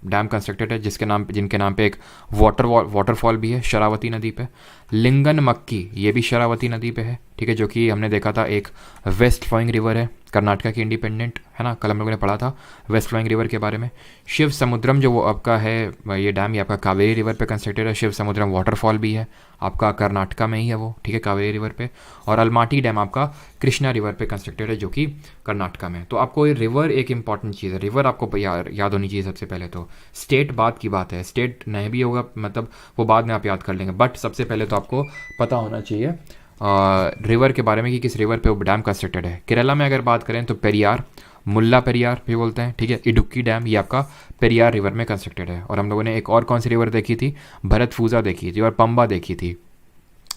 डैम कंस्ट्रक्टेड है, जिनके नाम पे एक वाटरफॉल भी है शरावती नदी पे। लिंगन मक्की ये भी शरावती नदी पे है, ठीक है, जो कि हमने देखा था एक वेस्ट फ्लोइंग रिवर है कर्नाटका की, इंडिपेंडेंट है ना, कल हम लोगों ने पढ़ा था वेस्ट फ्लोइंग रिवर के बारे में। शिव समुद्रम जो वो आपका है ये डैम, ये आपका कावेरी रिवर पे कंस्ट्रक्टेड है। शिव समुद्रम वाटरफॉल भी है आपका कर्नाटका में ही है वो, ठीक है, कावेरी रिवर पे। और अलमाटी डैम आपका कृष्णा रिवर पे कंस्ट्रक्टेड है, जो कि कर्नाटका में। तो आपको ये रिवर एक इंपॉर्टेंट चीज़ है, रिवर आपको याद होनी चाहिए सबसे पहले तो। स्टेट बाद की बात है, स्टेट नहीं भी होगा मतलब वो बाद में आप याद कर लेंगे, बट सबसे पहले तो आपको पता होना चाहिए रिवर के बारे में कि किस रिवर पे वो डैम कंस्ट्रक्टेड है। केरला में अगर बात करें तो पेरियार, मुल्ला पेरियार भी बोलते हैं, ठीक है। इडुक्की डैम ये आपका पेरियार रिवर में कंस्ट्रक्टेड है। और हम लोगों ने एक और कौन सी रिवर देखी थी, भरतफूजा देखी थी और पंबा देखी थी।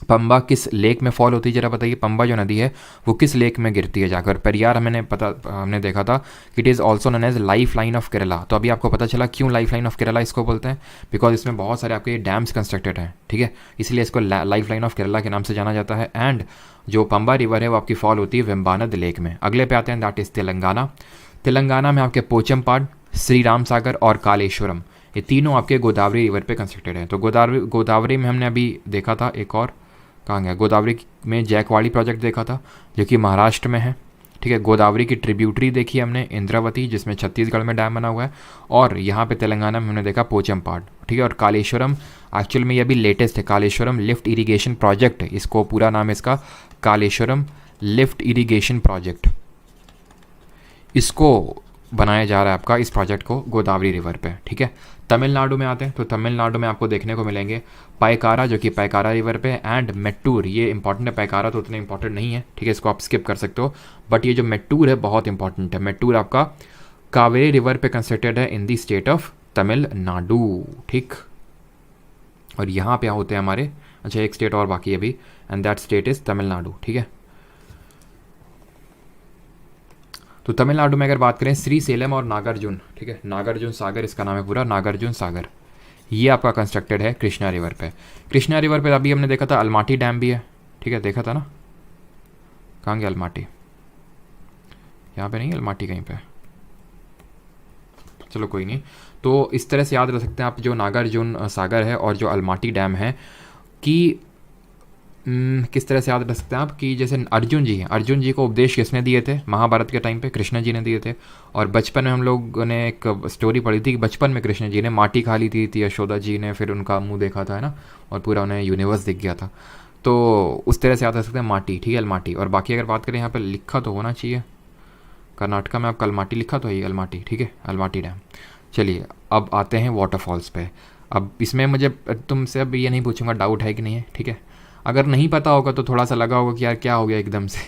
पंबा किस लेक में फॉल होती है जरा बताइए, पंबा जो नदी है वो किस लेक में गिरती है जाकर। पेरियार हमने देखा था कि it is also known as life line of Kerala. तो अभी आपको पता चला क्यों लाइफ लाइन ऑफ केरला इसको बोलते हैं, बिकॉज इसमें बहुत सारे आपके डैम्स कंस्ट्रक्टेड हैं, ठीक है, इसलिए इसको लाइफ लाइन ऑफ केरला के नाम से जाना जाता है। एंड जो पंबा रिवर है वो आपकी फॉल होती है वेम्बानद लेक में। अगले पे आते हैं, दैट इज़ तेलंगाना। तेलंगाना में आपके पोचमपाड, श्री राम सागर और कालेश्वरम, ये तीनों आपके गोदावरी रिवर पे कंस्ट्रक्टेड हैं। तो गोदावरी में हमने अभी देखा था एक और, कहाँ गया, गोदावरी में जैकवाड़ी प्रोजेक्ट देखा था जो कि महाराष्ट्र में है, ठीक है। गोदावरी की ट्रिब्यूटरी देखी हमने इंद्रावती, जिसमें छत्तीसगढ़ में डैम बना हुआ है। और यहाँ पे तेलंगाना में हमने देखा पोचमपाड, ठीक है। और कालेश्वरम एक्चुअल में ये भी लेटेस्ट है, कालेश्वरम लिफ्ट इरिगेशन प्रोजेक्ट, इसको पूरा नाम है इसका कालेश्वरम लिफ्ट इरिगेशन प्रोजेक्ट, इसको बनाया जा रहा है आपका इस प्रोजेक्ट को गोदावरी रिवर पे, ठीक है। तमिलनाडु में आते हैं तो तमिलनाडु में आपको देखने को मिलेंगे पायकारा, जो कि पायकारा रिवर पे, एंड मेट्टूर, ये इंपॉर्टेंट है। पायकारा तो उतना इंपॉर्टेंट नहीं है, ठीक है, इसको आप स्किप कर सकते हो, बट ये जो मेट्टूर है बहुत इंपॉर्टेंट है। मेट्टूर आपका कावेरी रिवर पे कंस्ट्रक्टेड है in the state of Tamil Nadu, ठीक। और यहाँ पे होते हैं हमारे, अच्छा एक स्टेट और बाकी है अभी, and that state is Tamil Nadu, ठीक है। तो तमिलनाडु में अगर बात करें श्री सेलम और नागार्जुन, ठीक है, नागार्जुन सागर इसका नाम है पूरा, नागार्जुन सागर, ये आपका कंस्ट्रक्टेड है कृष्णा रिवर पे। कृष्णा रिवर पे अभी हमने देखा था अलमाटी डैम भी है, ठीक है, देखा था ना, कहाँ गया अलमाटी, यहाँ पे नहीं अलमाटी कहीं पे, चलो कोई नहीं। तो इस तरह से याद रख सकते हैं आप जो नागार्जुन सागर है और जो अलमाटी डैम है कि किस तरह से याद रख सकते हैं आप कि जैसे अर्जुन जी हैं, अर्जुन जी को उपदेश किसने दिए थे महाभारत के टाइम पे, कृष्ण जी ने दिए थे। और बचपन में हम लोग ने एक स्टोरी पढ़ी थी कि बचपन में कृष्ण जी ने माटी खा ली थी यशोदा जी ने, फिर उनका मुंह देखा था, है ना, और पूरा उन्हें यूनिवर्स दिख गया था। तो उस तरह से याद रख सकते हैं माटी, ठीक है, अलमाटी। और बाकी अगर बात करें यहाँ पर लिखा तो होना चाहिए, कर्नाटका में आपका अलमाटी लिखा तो है, अलमाटी, ठीक है, अलमाटी डैम। चलिए अब आते हैं वाटरफॉल्स पे। अब इसमें मुझे तुमसे अब ये नहीं पूछूंगा डाउट है कि नहीं है, ठीक है। अगर नहीं पता होगा तो थोड़ा सा लगा होगा कि यार क्या हो गया एकदम से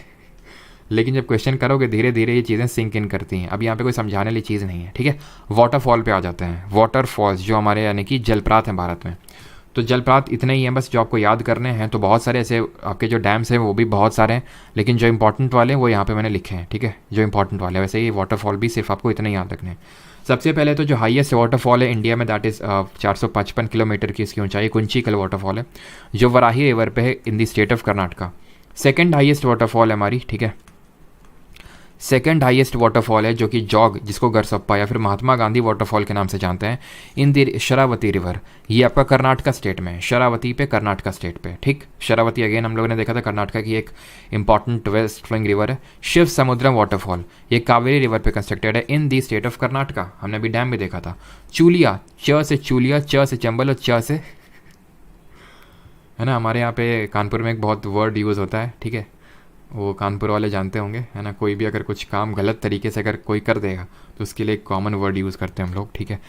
लेकिन जब क्वेश्चन करोगे धीरे धीरे ये चीज़ें सिंक इन करती हैं। अब यहाँ पे कोई समझाने वाली चीज़ नहीं है, ठीक है। वाटरफॉल पे आ जाते हैं। वाटरफॉल्स जो हमारे यानी कि जलप्रपात हैं भारत में, तो जलप्रपात इतने ही हैं बस जो आपको याद करने हैं। तो बहुत सारे ऐसे आपके जो डैम्स हैं वो भी बहुत सारे हैं, लेकिन जो इंपॉर्टेंट वाले हैं वो यहाँ पे मैंने लिखे हैं, ठीक है, जो इंपॉर्टेंट वाले। वैसे ये वाटरफॉल भी सिर्फ आपको इतने याद रखने हैं। सबसे पहले तो जो हाईएस्ट वाटरफॉल है इंडिया में, दैट इज़ 455 किलोमीटर की इसकी ऊंचाई, कुंचिकल वाटरफॉल है जो वराही रिवर पे है in the state of Karnataka. Second highest waterfall है हमारी, ठीक है, सेकंड हाईएस्ट वाटरफॉल है जो कि जॉग, जिसको गरसप्पा या फिर महात्मा गांधी वाटरफॉल के नाम से जानते हैं, इन दी शरावती रिवर, ये आपका कर्नाटका स्टेट में है, शरावती पे कर्नाटका स्टेट पे, ठीक। शरावती अगेन हम लोगों ने देखा था कर्नाटका की एक इंपॉर्टेंट वेस्ट फ्लोइंग रिवर है। शिव समुद्रम वाटरफॉल ये कावेरी रिवर पे कंस्ट्रक्टेड है in the state of Karnataka, हमने अभी डैम भी देखा था। चूलिया, च से चूलिया, च से चंबल और च से, है ना, हमारे यहाँ पे कानपुर में एक बहुत वर्ड यूज़ होता है, ठीक है, वो कानपुर वाले जानते होंगे, है ना। कोई भी अगर कुछ काम गलत तरीके से अगर कोई कर देगा तो उसके लिए एक कॉमन वर्ड यूज़ करते हैं हम लोग, ठीक है।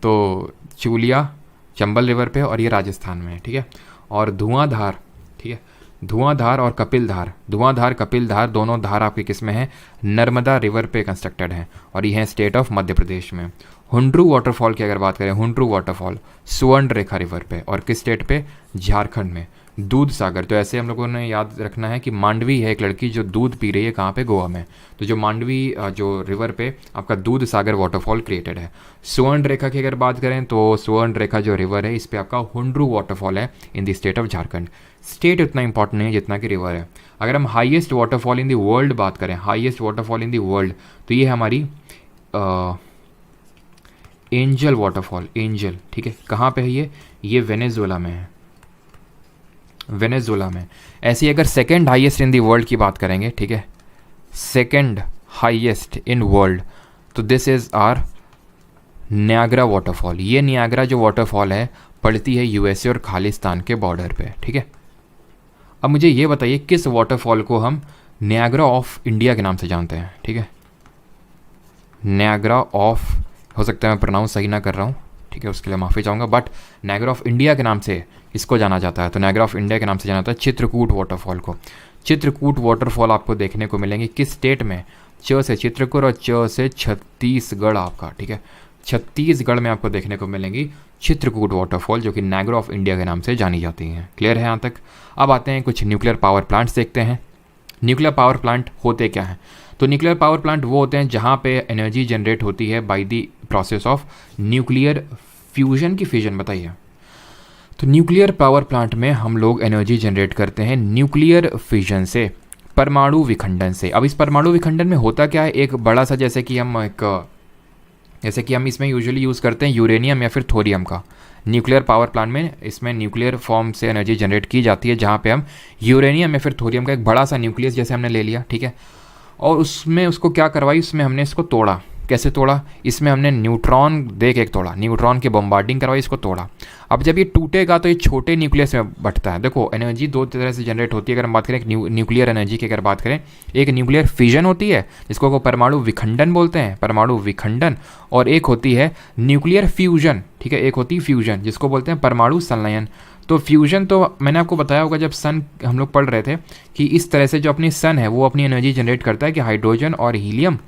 तो चूलिया चंबल रिवर पे और ये राजस्थान में है, ठीक है। और धुआंधार, ठीक है, धुआंधार और कपिलधार, धुआंधार कपिलधार दोनों धार आपके किस में है, नर्मदा रिवर पे कंस्ट्रक्टेड हैं और ये है स्टेट ऑफ मध्य प्रदेश में। हुंड्रू वाटरफॉल की अगर बात करें, हुंड्रू वाटरफॉल सुवर्ण रेखा रिवर पे और किस स्टेट पे, झारखंड में। दूध सागर, तो ऐसे हम लोगों ने याद रखना है कि मांडवी है एक लड़की जो दूध पी रही है, कहाँ पे, गोवा में। तो जो मांडवी जो रिवर पे आपका दूध सागर वाटरफॉल क्रिएटेड है। सुवर्ण रेखा की अगर बात करें तो सुवर्ण रेखा जो रिवर है इस पे आपका हुंड्रू वाटरफॉल है इन the state of Jharkhand. State उतना इंपॉर्टेंट नहीं है जितना कि रिवर है। अगर हम highest waterfall in the world बात करें, highest waterfall in the world, तो ये है हमारी एंजल वाटरफॉल, एंजल, ठीक है। कहाँ पे है ये वेनेजुएला में है, वेनेजुएला में। ऐसे ही अगर second highest in the world की बात करेंगे, ठीक है, सेकंड हाईएस्ट इन वर्ल्ड, तो this is our Niagara waterfall. ये नियाग्रा जो वाटरफॉल है पड़ती है यूएसए और खालिस्तान के बॉर्डर पे, ठीक है। अब मुझे ये बताइए किस वाटरफॉल को हम नियाग्रा ऑफ इंडिया के नाम से जानते हैं, ठीक है। नियाग्रा ऑफ, हो सकता है मैं प्रोनाउंस सही ना कर रहा हूँ, ठीक है, उसके लिए माफ़ी चाहूँगा, बट नायग्रा ऑफ इंडिया के नाम से इसको जाना जाता है। तो नायग्रा ऑफ इंडिया के नाम से जाना जाता है चित्रकूट वाटरफॉल को। चित्रकूट वाटरफॉल आपको देखने को मिलेंगे किस स्टेट में, च से चित्रकूट और च से छत्तीसगढ़ आपका, ठीक है। छत्तीसगढ़ में आपको देखने को मिलेंगी चित्रकूट वाटरफॉल जो कि नायग्रा ऑफ इंडिया के नाम से जानी जाती हैं। क्लियर है यहाँ तक। अब आते हैं कुछ न्यूक्लियर पावर प्लांट्स देखते हैं। न्यूक्लियर पावर प्लांट होते क्या हैं, तो न्यूक्लियर पावर प्लांट वो होते हैं जहाँ पे एनर्जी जनरेट होती है by the process of nuclear fusion की फिजन। बताइए, तो न्यूक्लियर पावर प्लांट में हम लोग एनर्जी जनरेट करते हैं न्यूक्लियर फिजन से, परमाणु विखंडन से। अब इस परमाणु विखंडन में होता क्या है, एक बड़ा सा जैसे कि हम इसमें यूजुअली यूज़ करते हैं यूरेनियम या फिर थोरियम का। न्यूक्लियर पावर प्लांट में इसमें न्यूक्लियर फॉर्म से एनर्जी जनरेट की जाती है जहाँ पे हम यूरेनियम या फिर थोरियम का एक बड़ा सा न्यूक्लियस जैसे हमने ले लिया, ठीक है, और उसमें उसको क्या करवाई, उसमें हमने इसको तोड़ा। कैसे तोड़ा, इसमें हमने न्यूट्रॉन दे के एक तोड़ा, न्यूट्रॉन की बम्बार्डिंग करवाई, इसको तोड़ा। अब जब ये टूटेगा तो ये छोटे न्यूक्लियस में बंटता है। देखो एनर्जी दो तरह से जनरेट होती है। अगर हम बात करें एक न्यूक्लियर एनर्जी की अगर बात करें, एक न्यूक्लियर फिजन होती है जिसको को परमाणु विखंडन बोलते हैं, परमाणु विखंडन, और एक होती है न्यूक्लियर फ्यूजन, ठीक है, एक होती है फ्यूजन जिसको बोलते हैं परमाणु संलयन। तो फ्यूजन तो मैंने आपको बताया होगा जब सन हम लोग पढ़ रहे थे कि इस तरह से जो अपनी सन है वो अपनी एनर्जी जनरेट करता है कि हाइड्रोजन और हीलियम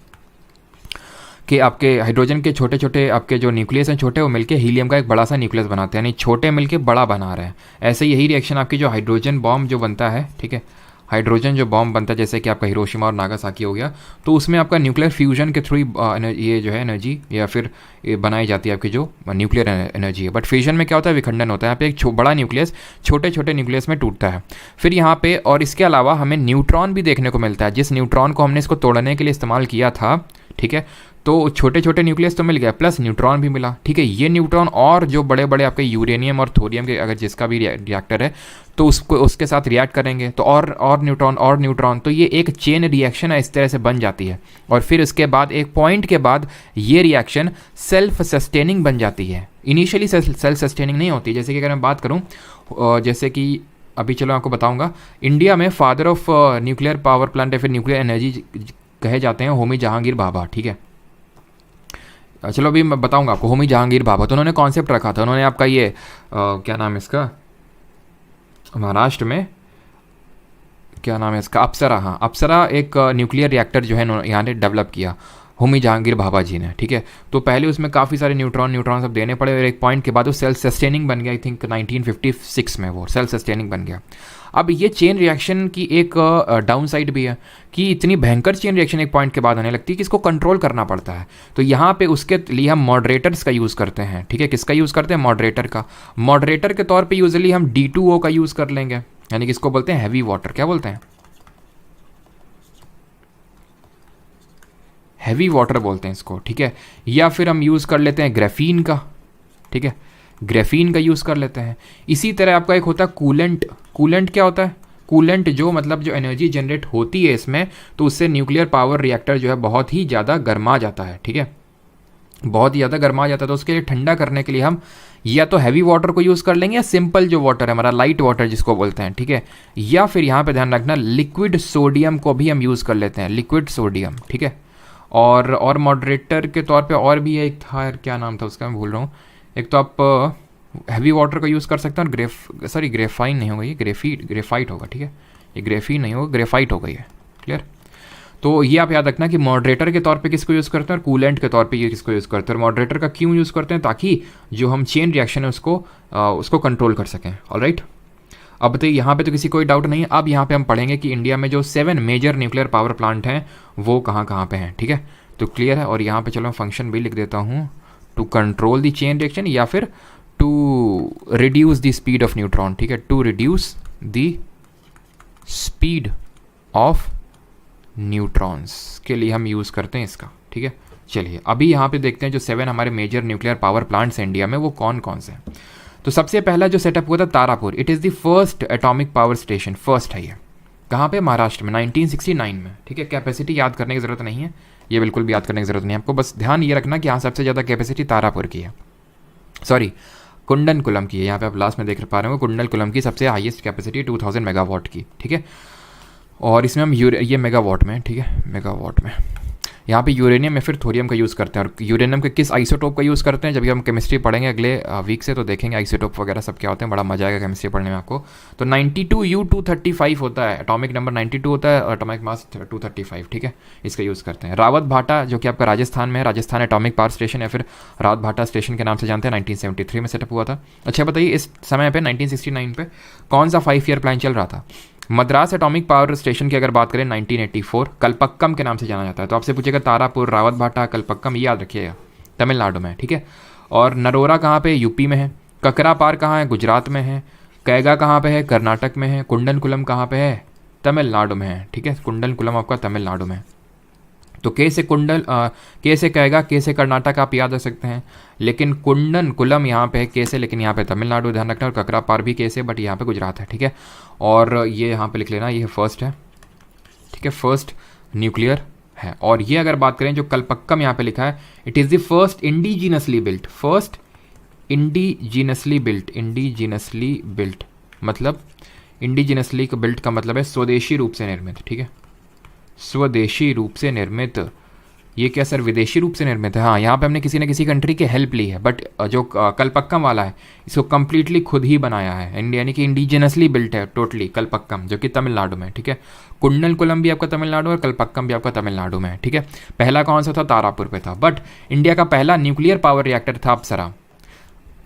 कि आपके हाइड्रोजन के छोटे छोटे आपके जो न्यूक्लियस हैं छोटे, वो मिलके हीलियम का एक बड़ा सा न्यूक्लियस बनाते हैं, यानी छोटे मिलके बड़ा बना रहे हैं। ऐसे यही रिएक्शन आपकी जो हाइड्रोजन बॉम्ब जो बनता है, ठीक है, हाइड्रोजन जो बॉम्ब बनता है जैसे कि आपका हिरोशिमा और नागासाकी हो गया, तो उसमें आपका न्यूक्लियर फ्यूजन के थ्रू ये जो है एनर्जी या फिर बनाई जाती है आपकी जो न्यूक्लियर एनर्जी है। बट फ्यूजन में क्या होता है, विखंडन होता है। यहाँ पे एक बड़ा न्यूक्लियस छोटे छोटे न्यूक्लियस में टूटता है। फिर यहाँ पे और इसके अलावा हमें न्यूट्रॉन भी देखने को मिलता है, जिस न्यूट्रॉन को हमने इसको तोड़ने के लिए इस्तेमाल किया था, ठीक है, तो छोटे छोटे न्यूक्लियस तो मिल गया प्लस न्यूट्रॉन भी मिला, ठीक है। ये न्यूट्रॉन और जो बड़े बड़े आपके यूरेनियम और थोरियम के अगर जिसका भी रिएक्टर है तो उसको उसके साथ रिएक्ट करेंगे तो और न्यूट्रॉन, तो ये एक चेन रिएक्शन है, इस तरह से बन जाती है। और फिर उसके बाद एक पॉइंट के बाद ये रिएक्शन सेल्फ सस्टेनिंग बन जाती है। इनिशियली सेल्फ सस्टेनिंग नहीं होती। जैसे कि अगर मैं बात करूँ, जैसे कि अभी चलो आपको बताऊँगा, इंडिया में father of nuclear power plant या फिर न्यूक्लियर एनर्जी कहे जाते हैं होमी जहांगीर भाभा, ठीक है। चलो अभी मैं बताऊंगा आपको होमी जहांगीर भाभा। तो उन्होंने कॉन्सेप्ट रखा था, उन्होंने आपका ये क्या नाम है इसका, महाराष्ट्र में क्या नाम है इसका, अप्सरा, हाँ अप्सरा एक न्यूक्लियर रिएक्टर जो है यहाँ ने डेवलप किया होमी जहांगीर भाभा जी ने, ठीक है। तो पहले उसमें काफ़ी सारे न्यूट्रॉन सब देने पड़े और एक पॉइंट के बाद वो सेल्फ सस्टेनिंग बन गया। आई थिंक 1956 में वो सेल्फ सस्टेनिंग बन गया। अब ये चेन रिएक्शन की एक डाउन साइड भी है कि इतनी भयंकर चेन रिएक्शन एक पॉइंट के बाद होने लगती है कि इसको कंट्रोल करना पड़ता है। तो यहाँ पे उसके लिए हम मॉडरेटर्स का यूज़ करते हैं, ठीक है। किसका यूज़ करते हैं, मॉडरेटर का। मॉडरेटर के तौर पे यूजुअली हम D2O का यूज़ कर लेंगे, यानी कि इसको बोलते हैं हैवी वाटर। क्या बोलते हैं, हैवी वाटर बोलते हैं इसको, ठीक है। या फिर हम यूज़ कर लेते हैं ग्राफीन का, ठीक है, ग्राफीन का यूज़ कर लेते हैं। इसी तरह आपका एक होता है कूलेंट। कूलेंट क्या होता है, कूलेंट जो मतलब जो एनर्जी जनरेट होती है इसमें, तो उससे न्यूक्लियर पावर रिएक्टर जो है बहुत ही ज़्यादा गर्मा जाता है, ठीक है, बहुत ही ज़्यादा गर्मा जाता है। तो उसके लिए ठंडा करने के लिए हम या तो हैवी वाटर को यूज़ कर लेंगे या सिंपल जो वाटर है हमारा लाइट वाटर जिसको बोलते हैं, ठीक है। या फिर यहाँ पे ध्यान रखना लिक्विड सोडियम को भी हम यूज़ कर लेते हैं, लिक्विड सोडियम, ठीक है। और मॉडरेटर के तौर पे और भी एक था यार, क्या नाम था उसका, मैं भूल रहा हूँ। एक तो आप हैवी वाटर का यूज़ कर सकते हैं, और ग्रेफाइन नहीं होगा, ये ग्रेफाइट होगा, ठीक है। ये ग्रेफीन नहीं होगा, ग्रेफाइट होगा ये। क्लियर। तो ये आप याद रखना कि मॉडरेटर के तौर पे किसको यूज़ करते हैं और कूलेंट के तौर पे ये किसको यूज़ करते हैं। मॉडरेटर का क्यों यूज़ करते हैं, ताकि जो हम चेन रिएक्शन है उसको कंट्रोल कर सकें। ऑलराइट, अब बताइए यहाँ पे तो किसी कोई डाउट नहीं है। अब यहाँ पे हम पढ़ेंगे कि इंडिया में जो 7 मेजर न्यूक्लियर पावर प्लांट हैं वो कहाँ कहाँ पे हैं, ठीक है। तो क्लियर है। और यहाँ पे चलो मैं फंक्शन भी लिख देता हूँ, to control the chain reaction या फिर to reduce the speed of neutron, ठीक है। To reduce the speed of neutrons के लिए हम यूज़ करते हैं इसका, ठीक है। चलिए अभी यहाँ पे देखते हैं जो 7 हमारे मेजर न्यूक्लियर पावर प्लांट्स हैं इंडिया में वो कौन कौन से हैं। तो सबसे पहला जो सेटअप हुआ था Tarapur, it is the first atomic power station, first है ये। कहाँ पे, महाराष्ट्र में, 1969 में, ठीक है। कैपेसिटी याद करने की ज़रूरत नहीं है, ये बिल्कुल भी याद करने की ज़रूरत नहीं है आपको, बस ध्यान ये रखना कि यहाँ सबसे ज़्यादा कैपेसिटी तारापुर की है, सॉरी कुंडनकुलम की है। यहाँ पे आप लास्ट में देख पा रहे हो, कुंडनकुलम की सबसे हाईएस्ट कैपेसिटी 2000 मेगावाट की, ठीक है। और इसमें हम ये मेगावाट में, ठीक है, मेगावाट में। यहाँ पे यूरेनियम या फिर थोरियम का यूज़ करते हैं। और यूरेनियम के किस आइसोटोप का यूज़ करते हैं, जब भी हम केमिस्ट्री पढ़ेंगे अगले वीक से, तो देखेंगे आइसोटोप वगैरह सब क्या होते हैं, बड़ा मजा आएगा केमिस्ट्री पढ़ने में आपको। तो 92U235 होता है, एटॉमिक नंबर 92 होता है, एटॉमिक मास 235, ठीक है। इसका यूज़ करते हैं। रावत भाटा जो कि आपका राजस्थान में है, राजस्थान एटॉमिक पावर स्टेशन या फिर रावत भाटा स्टेशन के नाम से जानते हैं, 1973 में सेटअप हुआ था। अच्छा बताइए इस समय पर 1969 पे कौन सा 5 ईयर प्लान चल रहा था। मद्रास एटॉमिक पावर स्टेशन की अगर बात करें 1984, कलपक्कम के नाम से जाना जाता है। तो आपसे पूछेगा तारापुर, रावत भाटा, कलपक्कम, याद रखिएगा, तमिलनाडु में है, ठीक है। और नरोरा कहाँ पे, यूपी में है। ककरापार कहाँ है, गुजरात में है। कैगा कहाँ पे है, कर्नाटक में है। कुंडनकुलम कहाँ पे है, तमिलनाडु में है, ठीक है। कुंडनकुलम आपका तमिलनाडु में है। तो के से कैगा, के से कर्नाटक आप याद रख सकते हैं, लेकिन कुंडनकुलम यहाँ पे है के से, लेकिन यहाँ पे तमिलनाडु ध्यान रखना। और ककरापार भी के से, बट यहाँ पे गुजरात है, ठीक है। और ये यहाँ पे लिख लेना, ये फर्स्ट है, ठीक है, फर्स्ट न्यूक्लियर है। और ये अगर बात करें जो कलपक्कम यहाँ पे लिखा है, it is the first indigenously built, first indigenously built, मतलब इंडिजीनसली बिल्ट का मतलब है स्वदेशी रूप से निर्मित, ठीक है, स्वदेशी रूप से निर्मित। ये क्या सर, विदेशी रूप से निर्मित है। हाँ, यहाँ पे हमने किसी न किसी कंट्री की हेल्प ली है, बट जो कलपक्कम वाला है इसको कम्प्लीटली खुद ही बनाया है, यानी कि इंडिजिनसली बिल्ट है टोटली कलपक्कम, जो कि तमिलनाडु में, ठीक है। कुंडनकुलम भी आपका तमिलनाडु और कलपक्कम भी आपका तमिलनाडु में है, ठीक है। पहला कौन सा था, तारापुर पे था। बट इंडिया का पहला न्यूक्लियर पावर रिएक्टर था अप्सरा।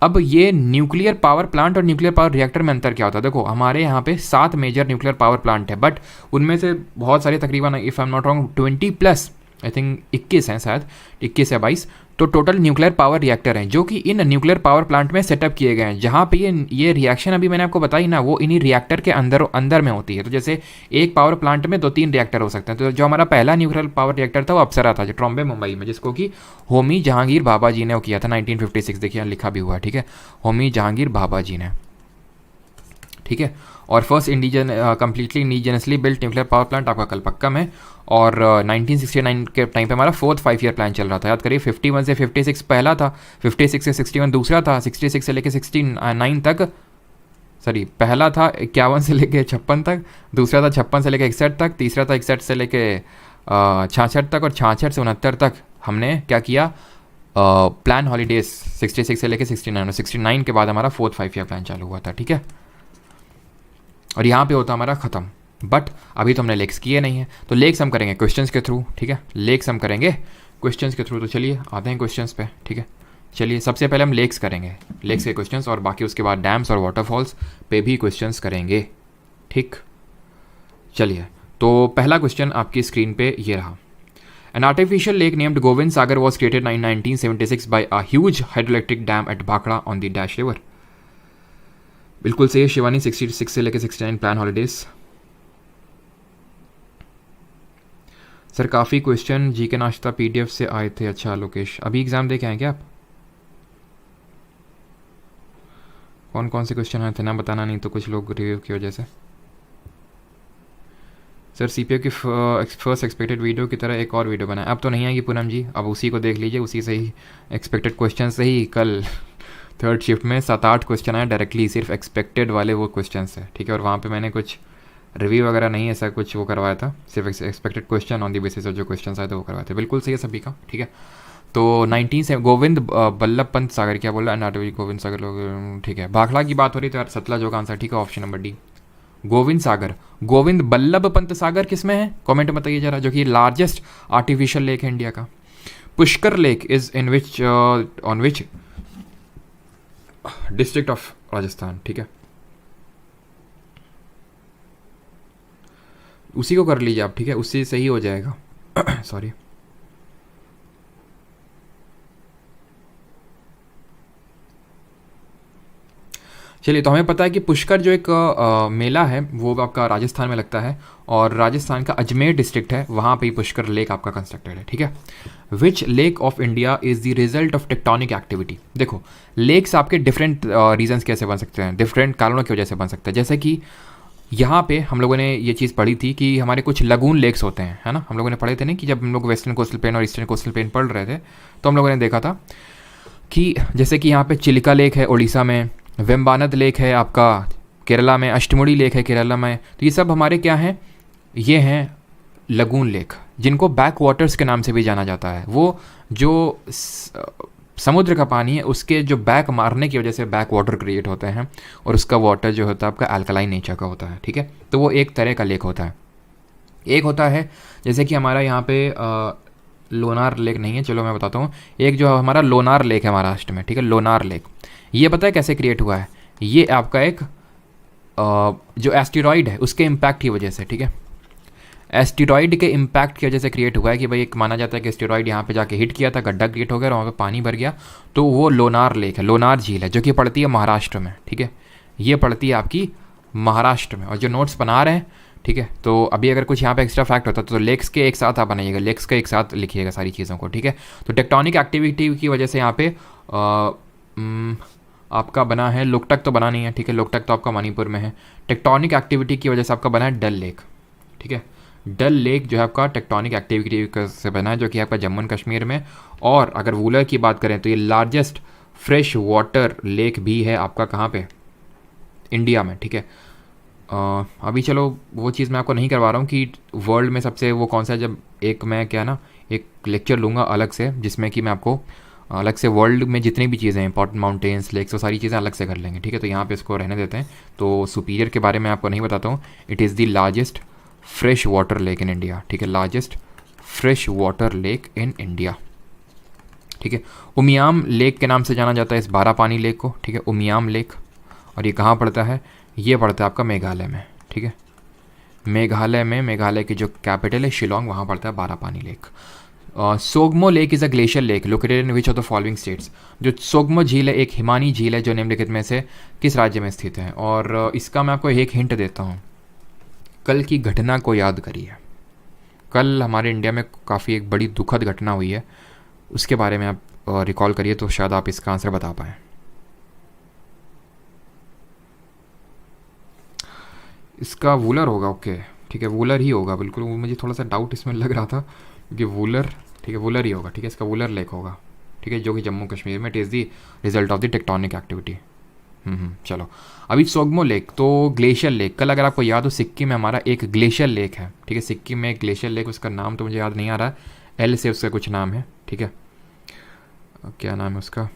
अब ये न्यूक्लियर पावर प्लांट और न्यूक्लियर पावर रिएक्टर में अंतर क्या होता है, देखो हमारे यहाँ पे 7 मेजर न्यूक्लियर पावर प्लांट है, बट उनमें से बहुत सारे, तकरीबन if I am not wrong 20+ I think 21 हैं, शायद 21 या 22, तो टोटल न्यूक्लियर पावर रिएक्टर हैं जो कि इन न्यूक्लियर पावर प्लांट में सेटअप किए गए हैं। जहाँ पे ये रिएक्शन अभी मैंने आपको बताई ना, वो इन्हीं रिएक्टर के अंदर में होती है। तो जैसे एक पावर प्लांट में 2-3 रिएक्टर हो सकते हैं। तो जो हमारा पहला न्यूक्लियर पावर रिएक्टर था वो अप्सरा था, जो ट्रॉम्बे मुंबई में, जिसको कि होमी जहांगीर भाभा जी ने वो किया था 1956, देखिए लिखा भी हुआ है, ठीक है, होमी जहांगीर भाभा जी ने, ठीक है। और first completely indigenously built nuclear power plant आपका कलपक्कम है। और 1969 के टाइम पे हमारा 4th 5 ईयर प्लान चल रहा था। याद करिए 51 से 56 पहला था, 56 से 61 दूसरा था, 66 से लेके 69 तक, सॉरी पहला था 51 से लेके 56 तक, दूसरा था 56 से लेके 61 तक, तीसरा था 61 से लेके 66 तक, और 66 से 69 तक हमने क्या किया, प्लान हॉलीडेज 66 से लेके 69, और 69 के बाद हमारा 4th 5 ईयर प्लान चालू हुआ था, ठीक है। और यहाँ पे होता हमारा ख़त्म। बट अभी तो हमने लेक्स किए नहीं है, तो लेक्स हम करेंगे क्वेश्चंस के थ्रू, ठीक है, लेक्स हम करेंगे क्वेश्चंस के थ्रू। तो चलिए आते हैं क्वेश्चंस पे, ठीक है। चलिए सबसे पहले हम लेक्स करेंगे, लेक्स के क्वेश्चंस, और बाकी उसके बाद डैम्स और वाटरफॉल्स पे भी क्वेश्चंस करेंगे, ठीक। चलिए तो पहला क्वेश्चन आपकी स्क्रीन पे ये रहा। An artificial lake named Govind Sagar was created in 1976 by a huge hydroelectric dam at Bhakra on the Dash River. बिल्कुल सही है शिवानी, 66 से लेकर 69 प्लान हॉलीडेज। सर काफ़ी क्वेश्चन जी के नाश्ता PDF से आए थे। अच्छा लोकेश, अभी एग्ज़ाम दे के आए क्या आप? कौन कौन से क्वेश्चन आए थे ना बताना, नहीं तो कुछ लोग रिव्यू की वजह से। सर CPO की फर्स्ट एक्सपेक्टेड वीडियो की तरह एक और वीडियो बनाए, अब तो नहीं आएगी पूनम जी, अब उसी को देख लीजिए, उसी से ही एक्सपेक्टेड क्वेश्चन से ही कल 3rd शिफ्ट में 7-8 क्वेश्चन आए डायरेक्टली, सिर्फ एक्सपेक्टेड वाले वो क्वेश्चन है, ठीक है। और वहाँ पे मैंने कुछ रिव्यू वगैरह नहीं ऐसा कुछ वो करवाया था, सिर्फ expected question on the basis of जो क्वेश्चन आए थे वो करवाए थे। बिल्कुल सही है सभी का, ठीक है। तो 19 से गोविंद बल्लभ पंत सागर, क्या बोल रहा है नाटवी गोविंद सागर लोग, ठीक है। भाखड़ा की बात हो रही तो यार सतलज होगा आंसर, ठीक है, ऑप्शन नंबर डी गोविंद सागर। गोविंद बल्लभ पंत सागर किस में है कमेंट में बताइए जरा, जो कि लार्जेस्ट आर्टिफिशियल लेक है इंडिया का। Pushkar lake is in which on which district of Rajasthan, ठीक है। उसी को कर लीजिए आप, ठीक है, उससे सही हो जाएगा सॉरी। चलिए, तो हमें पता है कि पुष्कर जो एक मेला है वो आपका राजस्थान में लगता है, और राजस्थान का अजमेर डिस्ट्रिक्ट है, वहाँ पे ही पुष्कर लेक आपका कंस्ट्रक्टेड है, ठीक है। Which lake of India is the result of tectonic activity. देखो, लेक्स आपके डिफरेंट रीजन्स कैसे बन सकते हैं, डिफरेंट कारणों की वजह से बन सकते हैं। जैसे कि यहाँ पे हम लोगों ने ये चीज़ पढ़ी थी कि हमारे कुछ लगून लेक्स होते हैं, है ना, हम लोगों ने पढ़े थे नहीं कि जब हम लोग वेस्टर्न कोस्टल प्लेन और ईस्टर्न कोस्टल प्लेन पढ़ रहे थे, तो हम लोगों ने देखा था कि जैसे कि यहाँ पे चिलिका लेक है उड़ीसा में, वेम्बानद लेक है आपका केरला में, अष्टमुड़ी लेक है केरला में। तो ये सब हमारे क्या हैं, ये हैं लगून लेक, जिनको बैक वाटर्स के नाम से भी जाना जाता है। वो जो समुद्र का पानी है उसके जो बैक मारने की वजह से बैक वाटर क्रिएट होते हैं, और उसका वाटर जो होता है आपका अल्कलाइन नेचर का होता है, ठीक है। तो वो एक तरह का लेक होता है। एक होता है जैसे कि हमारा यहाँ पे लोनार लेक नहीं है, चलो मैं बताता हूँ, एक जो हमारा लोनार लेक है महाराष्ट्र में, ठीक है, लोनार लेक। ये पता है कैसे क्रिएट हुआ है, ये आपका एक जो एस्टेरॉइड है उसके इम्पैक्ट की वजह से, ठीक है, एस्टेरॉइड के इम्पैक्ट की वजह से क्रिएट हुआ है। कि भाई एक माना जाता है कि एस्टेरॉइड यहाँ पे जाके हिट किया था, गड्ढा क्रिएट हो गया और वहाँ पे पानी भर गया, तो वो लोनार लेक है, लोनार झील है, जो कि पड़ती है महाराष्ट्र में, ठीक है। ये पड़ती है आपकी महाराष्ट्र में, और जो नोट्स बना रहे हैं, ठीक है, तो अभी अगर कुछ यहाँ पे एक्स्ट्रा फैक्ट होता तो लेक्स के एक साथ आप बनाइएगा, लेक्स के एक साथ लिखिएगा सारी चीज़ों को, ठीक है। तो टेक्टोनिक एक्टिविटी की वजह से यहाँ पे आपका बना है, लोकटक तो बना नहीं है, ठीक है, लोकटक तो आपका मणिपुर में है। टेक्टोनिक एक्टिविटी की वजह से आपका बना है डल लेक, ठीक है। डल लेक जो है आपका टेक्टोनिक एक्टिविटी से बना है, जो कि आपका जम्मू एंड कश्मीर में। और अगर वूलर की बात करें तो ये लार्जेस्ट फ्रेश वाटर लेक भी है आपका कहाँ पे, इंडिया में, ठीक है। अभी चलो वो चीज़ मैं आपको नहीं करवा रहा हूँ कि वर्ल्ड में सबसे वो कौन सा है, जब एक मैं क्या ना एक लेक्चर लूँगा अलग से, जिसमें कि मैं आपको अलग से वर्ल्ड में जितनी भी चीज़ें हैं, इंपॉर्टेंट माउंटेन्स लेक्स, वो सारी चीज़ें अलग से कर लेंगे, ठीक है। तो यहाँ पे इसको रहने देते हैं। तो सुपीरियर के बारे में आपको नहीं बताता हूँ। It is the largest fresh water lake in India, ठीक है, largest fresh water lake in India, ठीक है। उमियाम लेक के नाम से जाना जाता है इस बारापानी लेक को, ठीक है, उमियाम लेक। और ये कहाँ पड़ता है, ये पड़ता है आपका मेघालय में, ठीक है, मेघालय में। मेघालय की जो कैपिटल है शिलोंग, वहाँ पड़ता है बारापानी लेक। सोगमो lake is a glacier lake located in which of the following states. जो सोगमो झील है एक हिमानी झील है जो निम्नलिखित में से किस राज्य में स्थित है। और इसका मैं आपको एक हिंट देता हूँ, कल की घटना को याद करिए। कल हमारे इंडिया में काफ़ी एक बड़ी दुखद घटना हुई है, उसके बारे में आप रिकॉल करिए तो शायद आप इसका आंसर बता पाएँ। इसका वूलर होगा, ओके, ठीक है, वूलर ही होगा, बिल्कुल। मुझे थोड़ा सा डाउट इसमें लग रहा था क्योंकि वूलर, ठीक है, वूलर ही होगा, ठीक है, इसका वूलर लेक होगा, ठीक है, जो कि जम्मू कश्मीर में। It is the result of the tectonic activity. चलो, अभी सोगमो लेक तो ग्लेशियर लेक, कल अगर आपको याद हो सिक्किम में हमारा एक ग्लेशियर लेक है, ठीक है, सिक्किम में एक ग्लेशियर लेक, उसका नाम तो मुझे याद नहीं आ रहा है, एल से उसका कुछ नाम है, ठीक है, क्या नाम है उसका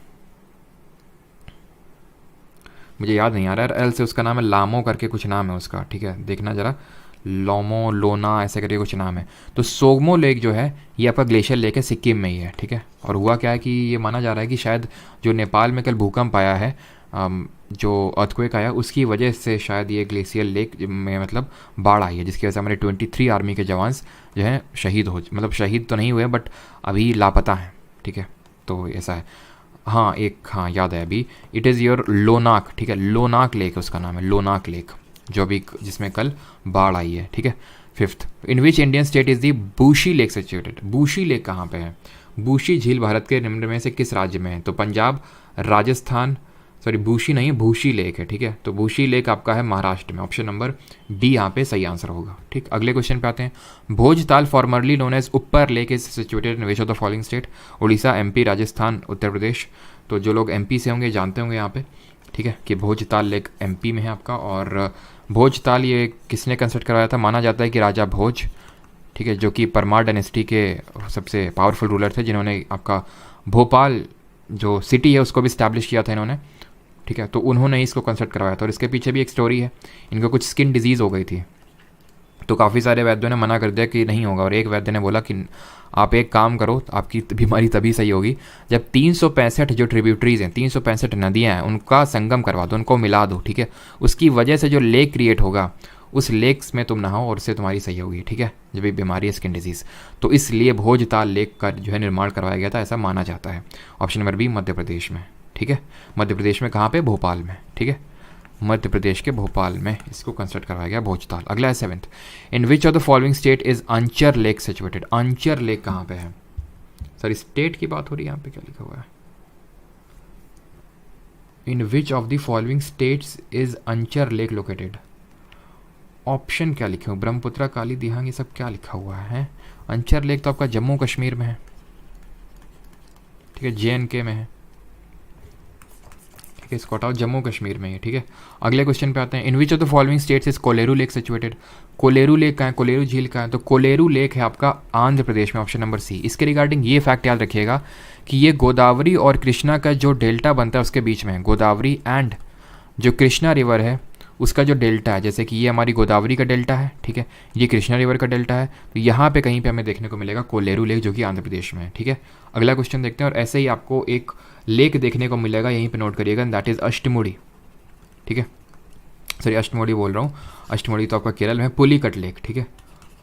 मुझे याद नहीं आ रहा है, एल से उसका नाम है, लामो करके कुछ नाम है उसका, ठीक है, देखना ज़रा, लोमो लोना ऐसे करके कुछ नाम है। तो सोगमो लेक जो है ये आपका ग्लेशियर लेक है, सिक्किम में ही है, ठीक है। और हुआ क्या है कि ये माना जा रहा है कि शायद जो नेपाल में कल भूकंप आया है, जो अर्थक्वेक आया, उसकी वजह से शायद ये ग्लेशियर लेक में मतलब बाढ़ आई है, जिसकी वजह से हमारे 23 आर्मी के जवान जो हैं शहीद हो, मतलब शहीद तो नहीं हुए बट अभी लापता हैं, ठीक है। तो ऐसा है। हाँ याद है अभी, इट इज़ योर लोनाक, ठीक है, लोनाक लेक उसका नाम है, लोनाक लेक, जो अभी जिसमें कल बाढ़ आई है, ठीक है। Fifth, in which Indian state is the Bushi lake situated. Bushi lake कहाँ पे है, बूशी झील भारत के निम्न में से किस राज्य में है। तो पंजाब, राजस्थान, सॉरी बूशी नहीं, भूशी लेक है, ठीक है। तो भूशी लेक आपका है महाराष्ट्र में, ऑप्शन नंबर डी यहाँ पे सही आंसर होगा, ठीक। अगले क्वेश्चन पे आते हैं। Bhojtal formerly known as upper lake is situated in which of the following state. Orissa, MP, Rajasthan, Uttar Pradesh. तो जो लोग एमपी से होंगे जानते होंगे यहाँ पे। ठीक है, कि भोजताल लेक एमपी में है आपका। और भोजताल ये किसने कंस्ट्रक्ट करवाया था? माना जाता है कि राजा भोज, ठीक है, जो कि परमार डायनेस्टी के सबसे पावरफुल रूलर थे, जिन्होंने आपका भोपाल जो सिटी है उसको भी इस्टेब्लिश किया था इन्होंने, ठीक है। तो उन्होंने ही इसको कंस्ट्रक्ट करवाया था। और इसके पीछे भी एक स्टोरी है, इनको कुछ स्किन डिजीज़ हो गई थी, तो काफ़ी सारे वैद्यों ने मना कर दिया कि नहीं होगा। और एक वैद्य ने बोला कि आप एक काम करो, आपकी बीमारी तभी सही होगी जब 365 जो ट्रिब्यूटरीज़ हैं, 365 नदियाँ हैं, उनका संगम करवा दो, उनको मिला दो, ठीक है। उसकी वजह से जो लेक क्रिएट होगा, उस लेक्स में तुम नहाओ और उससे तुम्हारी सही होगी, ठीक है, जब ये बीमारी है स्किन डिजीज़। तो इसलिए भोजताल लेक का जो है निर्माण करवाया गया था, ऐसा माना जाता है। ऑप्शन नंबर बी मध्य प्रदेश में, ठीक है। मध्य प्रदेश में कहाँ पे? भोपाल में, ठीक है, मध्य प्रदेश के भोपाल में इसको कंस्ट्रक्ट करवाया गया भोजताल। अगला है 7th, in which of the following state is Anchar lake situated? Anchor lake कहाँ पे है? सॉरी, स्टेट की बात हो रही है, यहाँ पे क्या लिखा हुआ है? In which of the following states is Anchar lake located? Option क्या लिखे हो? ब्रह्मपुत्रा, काली, दिहांग, ये सब क्या लिखा हुआ है? अंचर लेक तो आपका जम्मू कश्मीर में है, ठीक है, JNK में है, ठीक है, इसको हटाओ, जम्मू कश्मीर में है, ठीक है। अगले क्वेश्चन पे आते हैं, in which of the following states is Kolleru lake situated? Kolleru lake कहाँ है? कोलेरू झील कहाँ है? तो कोलेरू लेक है आपका आंध्र प्रदेश में, ऑप्शन नंबर सी। इसके रिगार्डिंग ये फैक्ट याद रखिएगा कि ये गोदावरी और कृष्णा का जो डेल्टा बनता है उसके बीच में है। गोदावरी एंड जो कृष्णा रिवर है उसका जो डेल्टा है, जैसे कि ये हमारी गोदावरी का डेल्टा है, ठीक है, ये कृष्णा रिवर का डेल्टा है, तो यहाँ पे कहीं पे हमें देखने को मिलेगा कोलेरू लेक, जो कि आंध्र प्रदेश में है, ठीक है। अगला क्वेश्चन देखते हैं, और ऐसे ही आपको एक लेक देखने को मिलेगा, यहीं पे नोट करिएगा, दैट इज़ अष्टमुड़ी, ठीक है, सॉरी अष्टमुड़ी बोल रहा हूँ, अष्टमुड़ी तो आपका केरल में है। पुलिकट लेक, ठीक है,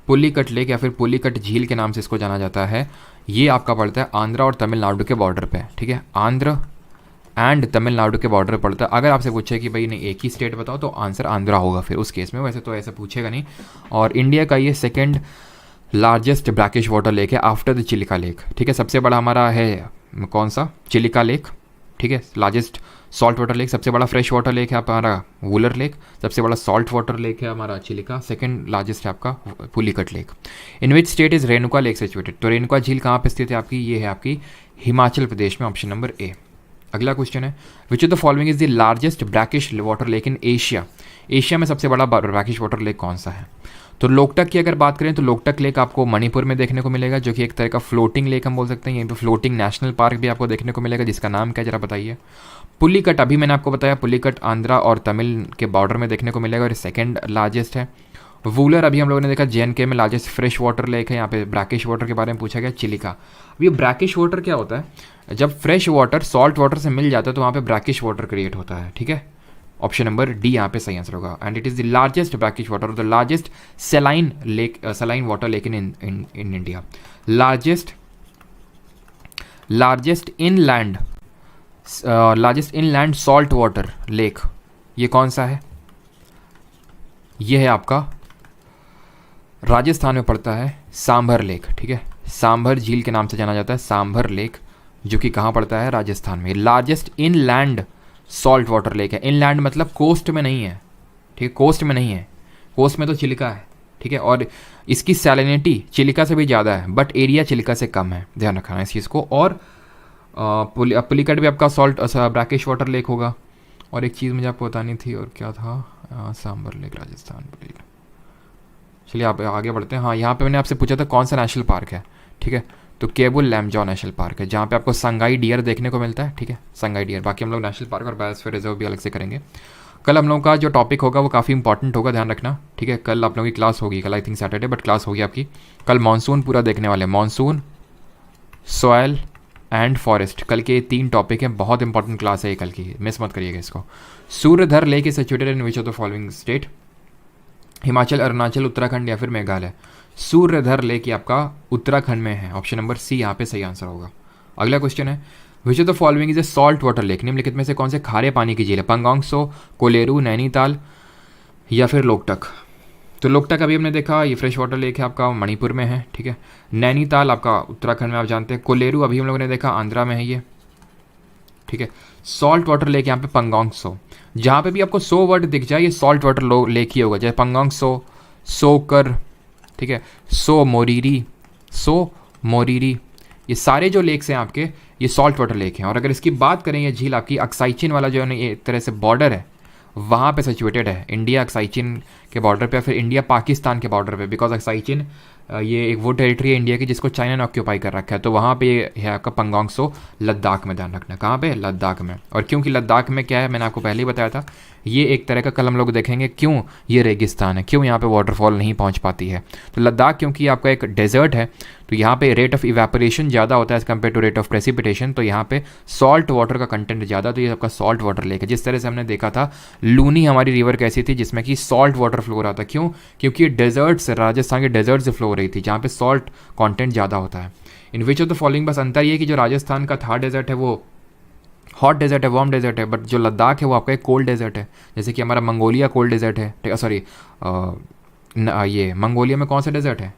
पुलिकट लेक या फिर पुलिकट झील के नाम से इसको जाना जाता है। ये आपका पड़ता है आंध्रा और तमिलनाडु के बॉर्डर पे, ठीक है, आंध्र एंड तमिलनाडु के बॉर्डर पर पड़ता है। अगर आपसे पूछे कि भाई नहीं एक ही स्टेट बताओ, तो आंसर आंध्रा होगा फिर उस केस में, वैसे तो ऐसा पूछेगा नहीं। और इंडिया का ये second largest brackish water lake है आफ्टर द चिलिका लेक, ठीक है। सबसे बड़ा हमारा है कौन सा? चिलिका लेक, ठीक है, लार्जेस्ट सॉल्ट वाटर लेक। सबसे बड़ा फ्रेश वाटर लेक है हमारा वुलर लेक। सबसे बड़ा सॉल्ट वाटर लेक है हमारा चिलिका। सेकंड लार्जेस्ट है आपका Pulicat lake. In which state is Renuka lake situated? तो रेणुका झील कहाँ पे स्थित है आपकी? ये है आपकी हिमाचल प्रदेश में, ऑप्शन नंबर ए। अगला क्वेश्चन है, विच of the following is the largest brackish water lake in Asia? Asia में सबसे बड़ा ब्रैकिश वाटर लेक कौन सा है? तो लोकटक की अगर बात करें तो लोकटक लेक आपको मणिपुर में देखने को मिलेगा, जो कि एक तरह का फ्लोटिंग लेक हम बोल सकते हैं। यहीं पे फ्लोटिंग नेशनल पार्क भी आपको देखने को मिलेगा, जिसका नाम क्या जरा बताइए। पुलिकट, अभी मैंने आपको बताया, पुलिकट आंध्रा और तमिल के बॉर्डर में देखने को मिलेगा और सेकंड लार्जेस्ट है। वूलर अभी हम लोगों ने देखा JNK में लार्जेस्ट फ्रेश वाटर लेक है। यहाँ पे ब्रैकिश वाटर के बारे में पूछा गया, चिलिका। अब ये ब्रैकिश वाटर क्या होता है? जब फ्रेश वाटर सॉल्ट वाटर से मिल जाता है तो वहाँ पे ब्रैकिश वाटर क्रिएट होता है, ठीक है। ऑप्शन नंबर डी यहाँ पे सही आंसर होगा। And it is the largest brackish water, the largest सेलाइन lake, saline water lake in India. Largest inland salt water lake ये कौन सा है? ये है आपका राजस्थान में पड़ता है, सांभर लेक, ठीक है, सांभर झील के नाम से जाना जाता है, सांभर लेक, जो कि कहाँ पड़ता है? राजस्थान में। Largest inland salt water lake है। इनलैंड मतलब कोस्ट में नहीं है, ठीक है, कोस्ट में नहीं है, कोस्ट में तो चिलिका है, ठीक है, और इसकी सैलिनिटी चिलिका से भी ज़्यादा है, बट एरिया चिलिका से कम है, ध्यान रखना है इस चीज़ को। और पुलिकट भी आपका सॉल्ट ब्रैकिश वाटर लेक होगा। और एक चीज़ मुझे आपको बतानी थी, और क्या था? सांभर लेक, राजस्थान। चलिए आप आगे बढ़ते हैं। हाँ, यहाँ पे मैंने आपसे पूछा था कौन सा नेशनल पार्क है, ठीक है, तो केबुल लैमजॉ नेशनल पार्क है, जहाँ पे आपको संगाई डियर देखने को मिलता है, ठीक है, संगाई डियर। बाकी हम लोग नेशनल पार्क और बायोस्फीयर रिजर्व भी अलग से करेंगे। कल हम लोगों का जो टॉपिक होगा वो काफ़ी इंपॉर्टेंट होगा, ध्यान रखना, ठीक है। कल आप लोगों की क्लास होगी, कल I think Saturday, but class होगी आपकी कल। मानसून पूरा देखने वाले, मानसून, सॉयल एंड फॉरेस्ट, कल के 3 टॉपिक हैं, बहुत इंपॉर्टेंट क्लास है ये कल की, मिस मत करिएगा इसको। Suryadhar lake is situated in which of the following state? Himachal, Arunachal, Uttarakhand या फिर मेघालय? सूर्यधर लेक ये आपका उत्तराखंड में है, ऑप्शन नंबर सी यहाँ पे सही आंसर होगा। अगला क्वेश्चन है, विच of the following is a salt water lake? निम्नलिखित में से कौन से खारे पानी की झील है? पंगोंग सो, कोलेरू, नैनीताल या फिर लोकटक? तो लोकटक अभी हमने देखा, ये फ्रेश वाटर लेक है आपका मणिपुर में है, ठीक है। नैनीताल आपका उत्तराखंड में आप जानते हैं। कोलेरू अभी हम लोगों ने देखा आंध्रा में है ये, ठीक है। सॉल्ट वाटर लेक यहाँ पे पंगोंग सो, जहाँ पे भी आपको सो वर्ड दिख जाए ये सॉल्ट वाटर लेक ही होगा, जैसे पंगोंग सो, सोकर, ठीक है, सो मोरीरी, ये सारे जो लेक्स हैं आपके ये सॉल्ट वाटर लेक है। और अगर इसकी बात करें ये झील आपकी अक्साई वाला जो है ये एक तरह से बॉर्डर है वहाँ पे सिचुएटेड है, इंडिया अक्साई के बॉर्डर पे, फिर इंडिया पाकिस्तान के बॉर्डर पे, बिकॉज अक्साई ये एक वो टेरिटरी है इंडिया की जिसको चाइना ने ऑक्यूपाई कर रखा है। तो वहाँ पे है आपका पंगोंग सो, लद्दाख में, ध्यान रखना कहाँ पे, लद्दाख में। और क्योंकि लद्दाख में क्या है, मैंने आपको पहले ही बताया था, ये एक तरह का, कल हम लोग देखेंगे क्यों ये रेगिस्तान है, क्यों यहाँ पे वाटरफॉल नहीं पहुँच पाती है। तो लद्दाख क्योंकि आपका एक डेजर्ट है तो यहाँ पे रेट ऑफ इवेपोरेशन ज़्यादा होता है as compare to rate of precipitation, तो यहाँ पे सॉल्ट वाटर का कंटेंट ज़्यादा, तो ये आपका सॉल्ट वाटर लेक है। जिस तरह से हमने देखा था लूनी हमारी रिवर कैसी थी जिसमें कि सॉल्ट वाटर फ्लो रहा था, क्यों, क्योंकि ये डेजर्ट से, राजस्थान के डेजर्ट से फ्लो हो रही थी जहाँ पे सॉल्ट कॉन्टेंट ज़्यादा होता है। In which of the following, बस अंतर ये कि जो राजस्थान का थार डेजर्ट है वो हॉट डेजर्ट है, वार्म डेजर्ट है, बट जो लद्दाख है वो आपका एक कोल्ड डेजर्ट है। जैसे कि हमारा मंगोलिया कोल्ड डेजर्ट है, सॉरी ये मंगोलिया में कौन सा डेजर्ट है,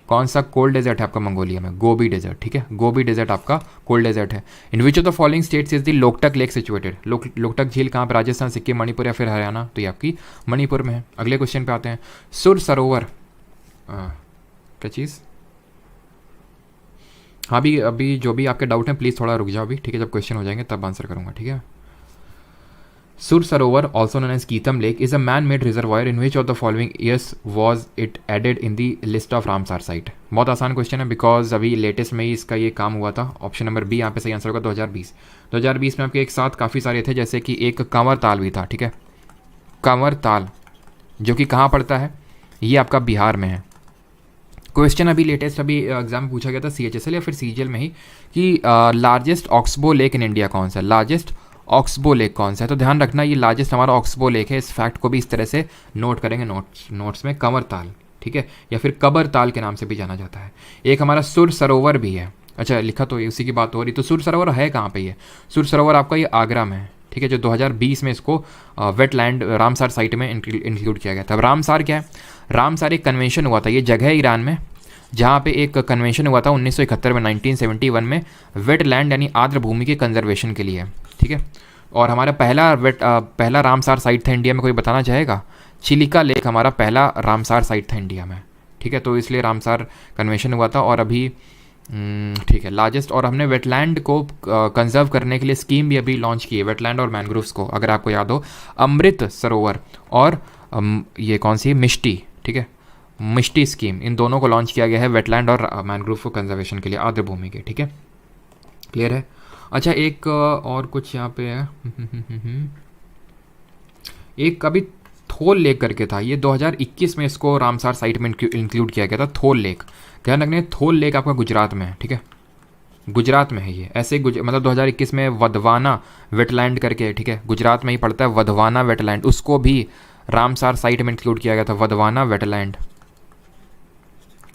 कौन सा कोल्ड डेजर्ट है आपका मंगोलिया में, गोबी डेजर्ट, ठीक है, गोबी डेजर्ट आपका कोल्ड डेजर्ट है। In which of the following states is the Loktak lake situated, Loktak झील कहाँ पर, राजस्थान, सिक्किम, मणिपुर या फिर हरियाणा, तो ये आपकी मणिपुर में है। अगले क्वेश्चन पे आते हैं, सुर सरोवर क्या चीज़, हाँ भी अभी जो भी आपके डाउट हैं प्लीज़ थोड़ा रुक जाओ अभी, ठीक है, जब क्वेश्चन हो जाएंगे तब आंसर करूँगा, ठीक है। Sur Sarovar also known as Keetham lake is a man made reservoir in which of the following years was it added in the list of Ramsar site. बहुत आसान क्वेश्चन है बिकॉज अभी लेटेस्ट में ही इसका ये काम हुआ था। ऑप्शन नंबर बी यहाँ पे सही आंसर होगा 2020। 2020 में आपके एक साथ काफ़ी सारे थे, जैसे कि एक कंवर ताल भी था, ठीक है, कंवर ताल जो कि कहाँ पड़ता है, ये आपका बिहार में है। क्वेश्चन अभी लेटेस्ट अभी एग्जाम पूछा गया था CHSL या फिर CGL में ही कि largest oxbow lake in India कौन सा है, लार्जेस्ट ऑक्सबो लेक कौन सा है। तो ध्यान रखना ये लार्जेस्ट हमारा ऑक्सबो लेक है, इस फैक्ट को भी इस तरह से नोट करेंगे नोट्स में, कंवर ताल, ठीक है, या फिर कबर ताल के नाम से भी जाना जाता है। एक हमारा सुर सरोवर भी है, अच्छा लिखा तो उसी की बात हो रही, तो सुर सरोवर है कहाँ पे, ये सुर सरोवर आपका ये आगरा में है, ठीक है, जो 2020 में इसको वेटलैंड रामसार साइट में इंक्लूड किया गया था। अब रामसार क्या है, रामसार एक कन्वेंशन हुआ था, ये जगह है ईरान में जहाँ पे एक कन्वेंशन हुआ था 1971 में, 1971 में, वेटलैंड यानी आर्द्र भूमि के कंजर्वेशन के लिए, ठीक है। और हमारा पहला रामसार साइट था इंडिया में, कोई बताना चाहेगा, चिलिका लेक हमारा पहला रामसार साइट था इंडिया में, ठीक है, तो इसलिए रामसार कन्वेंशन हुआ था। और अभी ठीक है लार्जेस्ट, और हमने वेटलैंड को कंजर्व करने के लिए स्कीम भी अभी लॉन्च की है, वेटलैंड और मैंग्रोव्स को, अगर आपको याद हो, अमृत सरोवर और ये कौन सी है, मिष्टी, ठीक है, मिष्टी स्कीम, इन दोनों को लॉन्च किया गया है वेटलैंड और मैंग्रोव को कंजर्वेशन के लिए, आर्द्र भूमि के, ठीक है, क्लियर है। अच्छा एक और कुछ यहाँ पे है एक अभी थोल लेक करके था, ये 2021 में इसको रामसार साइट में इंक्लूड किया गया था, थोल लेक। ध्यान रखना थोल लेक आपका गुजरात में है, ठीक है, गुजरात में है ये, ऐसे मतलब 2021 में वधवाना वेटलैंड करके, ठीक है, गुजरात में ही पड़ता है वधवाना वेटलैंड, उसको भी रामसार साइट में इंक्लूड किया गया था, वधवाना वेटलैंड,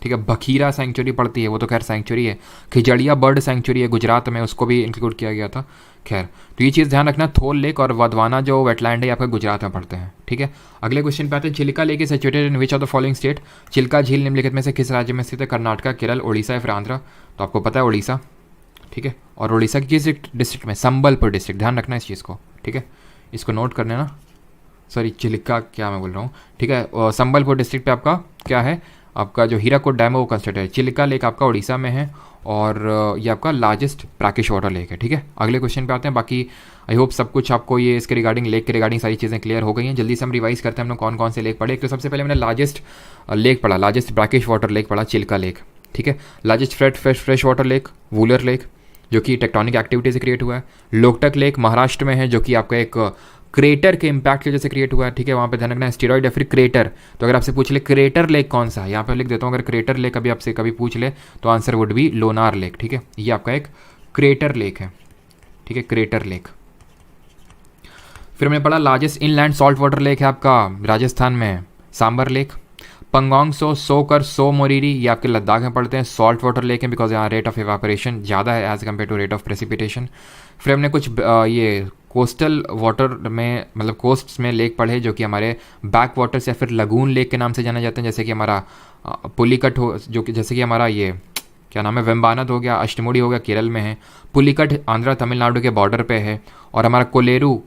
ठीक है। बखीरा सेंचुरी पड़ती है, वो तो खैर सेंचुरी है, खिजड़िया बर्ड सेंचुरी है गुजरात में, उसको भी इंक्लूड किया गया था। खैर तो ये चीज़ ध्यान रखना, थोल लेक और वधवाना जो वेटलैंड है आपका गुजरात में पड़ते हैं, ठीक है। अगले क्वेश्चन पे आते हैं, Chilka lake is situated in which of the following state, Chilka झील निम्नलिखित में से किस राज्य में स्थित है, कर्नाटका, केरल, उड़ीसा या फिर आंध्र। तो आपको पता है उड़ीसा, ठीक है, और उड़ीसा की किस डिस्ट्रिक्ट में, संबलपुर डिस्ट्रिक्ट, ध्यान रखना इस चीज़ को, ठीक है, इसको नोट कर लेना, सॉरी चिल्का क्या मैं बोल रहा हूँ, ठीक है, संबलपुर डिस्ट्रिक्ट पे आपका क्या है, आपका जो हीराकुद डैम है वो कंस्ट्रक्टेड है। चिल्का लेक आपका उड़ीसा में है और ये आपका लार्जेस्ट ब्रैकिश वाटर लेक है, ठीक है। अगले क्वेश्चन पे आते हैं, बाकी आई होप सब कुछ आपको ये इसके रिगार्डिंग लेक के रिगार्डिंग सारी चीज़ें क्लियर हो गई हैं। जल्दी से हम रिवाइज करते हैं हमने कौन कौन से लेक पढ़े। एक तो सबसे पहले मैंने लार्जेस्ट लेक पढ़ा, लार्जेस्ट ब्रैकिश वाटर लेक पढ़ा चिल्का लेक, ठीक है। Largest fresh water lake Wular lake जो कि टेक्टोनिक एक्टिविटी से क्रिएट हुआ है। लोकटक लेक महाराष्ट्र में है जो कि आपका एक क्रेटर के इम्पैक्ट की वजह से क्रिएट हुआ है, ठीक है, वहाँ पे ध्यान रखना है स्टीरॉइड या फिर क्रेटर। तो अगर आपसे पूछ ले क्रेटर लेक कौन सा है, यहाँ पे लिख देता हूँ, अगर क्रेटर लेक अभी आपसे कभी पूछ ले तो answer would be Lonar lake, ठीक है, ये आपका एक क्रेटर लेक है, ठीक है, क्रेटर लेक। फिर हमने पढ़ा largest inland salt water lake है आपका राजस्थान में सांबर लेक। पंगोंग सोकर सो मोरीरी ये आपके लद्दाख में पड़ते हैं, सॉल्ट वाटर लेक है बिकॉज यहाँ रेट ऑफ इवापोरेशन ज़्यादा है as compare to rate of precipitation. फिर हमने कुछ ये कोस्टल वाटर में मतलब कोस्ट्स में लेक पढ़े जो कि हमारे बैक वाटर्स या फिर लगून लेक के नाम से जाने जाते हैं, जैसे कि हमारा पुलिकट हो, जो कि जैसे कि हमारा ये क्या नाम है वेम्बानद हो गया, अष्टमुड़ी हो गया, केरल में है, पुलिकट आंध्रा तमिलनाडु के बॉर्डर पे है, और हमारा कोलेरू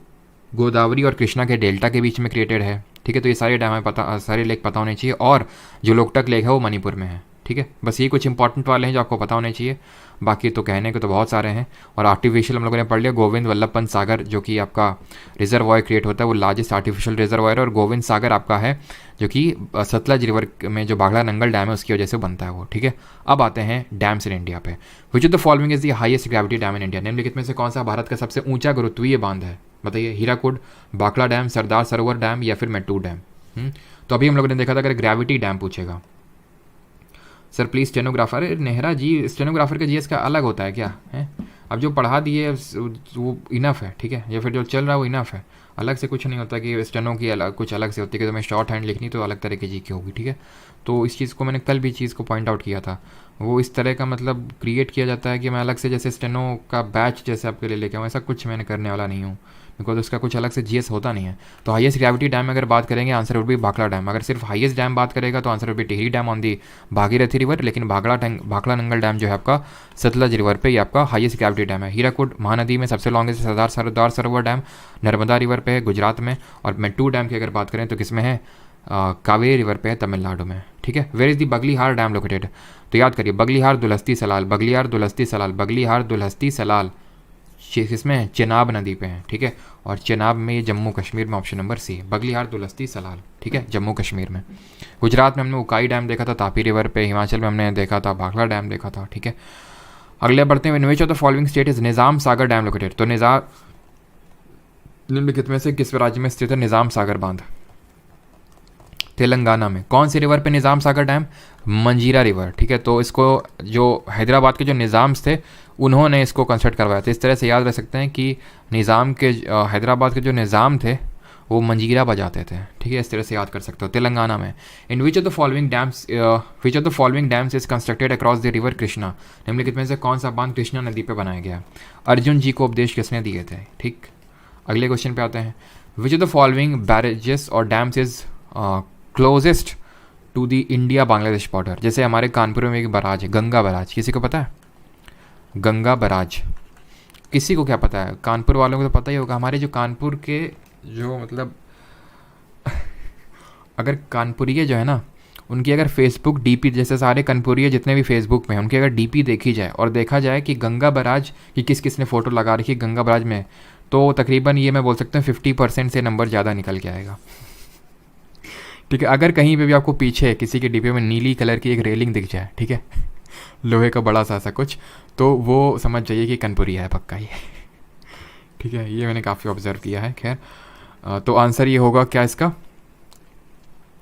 गोदावरी और कृष्णा के डेल्टा के बीच में क्रिएटेड है, ठीक है। तो ये सारे डैम पता, सारे लेक पता होने चाहिए। और जो लोकटक लेक है वो मणिपुर में है, ठीक है, बस ये कुछ इंपॉर्टेंट वाले हैं जो आपको पता होने चाहिए, बाकी तो कहने को तो बहुत सारे हैं। और आर्टिफिशियल हम लोगों ने पढ़ लिया, गोविंद वल्लभ पंत सागर जो कि आपका रिजर्वायर क्रिएट होता है, वो लार्जेस्ट आर्टिफिशियल रिजर्वायर है। और गोविंद सागर आपका है जो कि सतलज रिवर में जो बाघला नंगल डैम है उसकी वजह से बनता है वो, ठीक है। अब आते हैं डैम्स इन इंडिया पे। विच of the following is the highest gravity dam in India? निम्नलिखित में से कौन सा भारत का सबसे ऊंचा गुरुत्वीय बांध है? बताइए, हीराकुड, बाकला डैम, सरदार सरोवर डैम या फिर मेट्टूर डैम? तो अभी हम लोगों ने देखा था अगर ग्रेविटी डैम पूछेगा, sir please stenographer, Nehra ji stenographer का जीएस का अलग होता है क्या है? अब जो पढ़ा दिए वो इनफ है, ठीक है, या फिर जो चल रहा है वो इनफ है, अलग से कुछ नहीं होता कि स्टेनो की अलग कुछ अलग से होती है कि तुम्हें शॉर्ट हैंड लिखनी तो अलग तरह की जी की होगी, ठीक है। तो इस चीज़ को मैंने कल भी चीज़ को पॉइंट आउट किया था, वो इस तरह का मतलब क्रिएट किया जाता है कि मैं अलग से जैसे स्टेनो का बैच जैसे आपके लिए लेके आऊँ, ऐसा कुछ मैंने करने वाला नहीं हूँ, बिकॉज उसका कुछ अलग से जीएस होता नहीं है। तो हाईएस्ट ग्रेविटी डैम अगर बात करेंगे answer would be Bhakra dam. अगर सिर्फ हाईएस्ट डैम बात करेगा तो answer would be Tehri dam on the Bhagirathi river, लेकिन भाखड़ा नंगल डैम जो है आपका सतलज रिवर पे ये आपका हाईएस्ट ग्रेविटी डैम है। हीराकुड महानदी में सबसे longest Sardar Sarovar dam Narmada river पे है गुजरात में। और मेट्टूर डैम की अगर बात करें तो किसमें है? कावेरी रिवर पे है तमिलनाडु में, ठीक है। Where is the Baglihar dam located? तो याद करिए, बगलीहार दुलहस्ती सलाल, बगलीहार दुलहस्ती सलाल, बगलीहार दुलहस्ती सलाल किसमें? चेनाब नदी पे है, ठीक है। और चेनाब में ये जम्मू कश्मीर में, option number C, Baglihar Dulhasti Salal, ठीक है, जम्मू कश्मीर में। गुजरात में हमने उकाई डैम देखा था तापी रिवर पे, हिमाचल में हमने देखा था भाखड़ा डैम देखा था, ठीक है। अगले बढ़ते हैं, in which of the following state is Nizam Sagar dam located? तो निम्नलिखित में से किस राज्य में स्थित है निज़ाम सागर बांध? तेलंगाना में। कौन सी रिवर पे निज़ाम सागर डैम? मंजीरा रिवर, ठीक है। तो इसको जो हैदराबाद के जो निज़ाम्स थे उन्होंने इसको कंस्ट्रक्ट करवाया था। इस तरह से याद रख सकते हैं कि निज़ाम के हैदराबाद के जो निज़ाम थे वो मंजीरा बजाते थे, ठीक है, इस तरह से याद कर सकते हो। तेलंगाना में। In which of the following dams is constructed across the river Krishna? निम्नलिखित में से कौन सा बांध कृष्णा नदी पे बनाया गया? अर्जुन जी को उपदेश किसने दिए थे? ठीक, अगले क्वेश्चन पे आते हैं। Which of the following barrages और dams is closest to the India Bangladesh border? जैसे हमारे कानपुर में एक बराज है, गंगा बराज, किसी को पता है? गंगा बराज किसी को क्या पता है? कानपुर वालों को तो पता ही होगा। हमारे जो कानपुर के जो मतलब अगर कानपुरिये जो है ना, उनकी अगर फेसबुक डीपी, जैसे सारे कानपुरिये जितने भी फेसबुक में हैं उनकी अगर डीपी देखी जाए और देखा जाए कि गंगा बराज की किस किस ने फ़ोटो लगा रखी है गंगा बराज में, तो तकरीबन ये मैं बोल सकता हूँ 50% से नंबर ज़्यादा निकल के आएगा, ठीक है। अगर कहीं पे भी आपको पीछे किसी के डिब्बे में नीली कलर की एक रेलिंग दिख जाए, ठीक है, लोहे का बड़ा सा ऐसा कुछ, तो वो समझ जाइए कि कानपुरिया है पक्का ये, ठीक है। ये मैंने काफ़ी ऑब्जर्व किया है। खैर, तो आंसर ये होगा क्या इसका,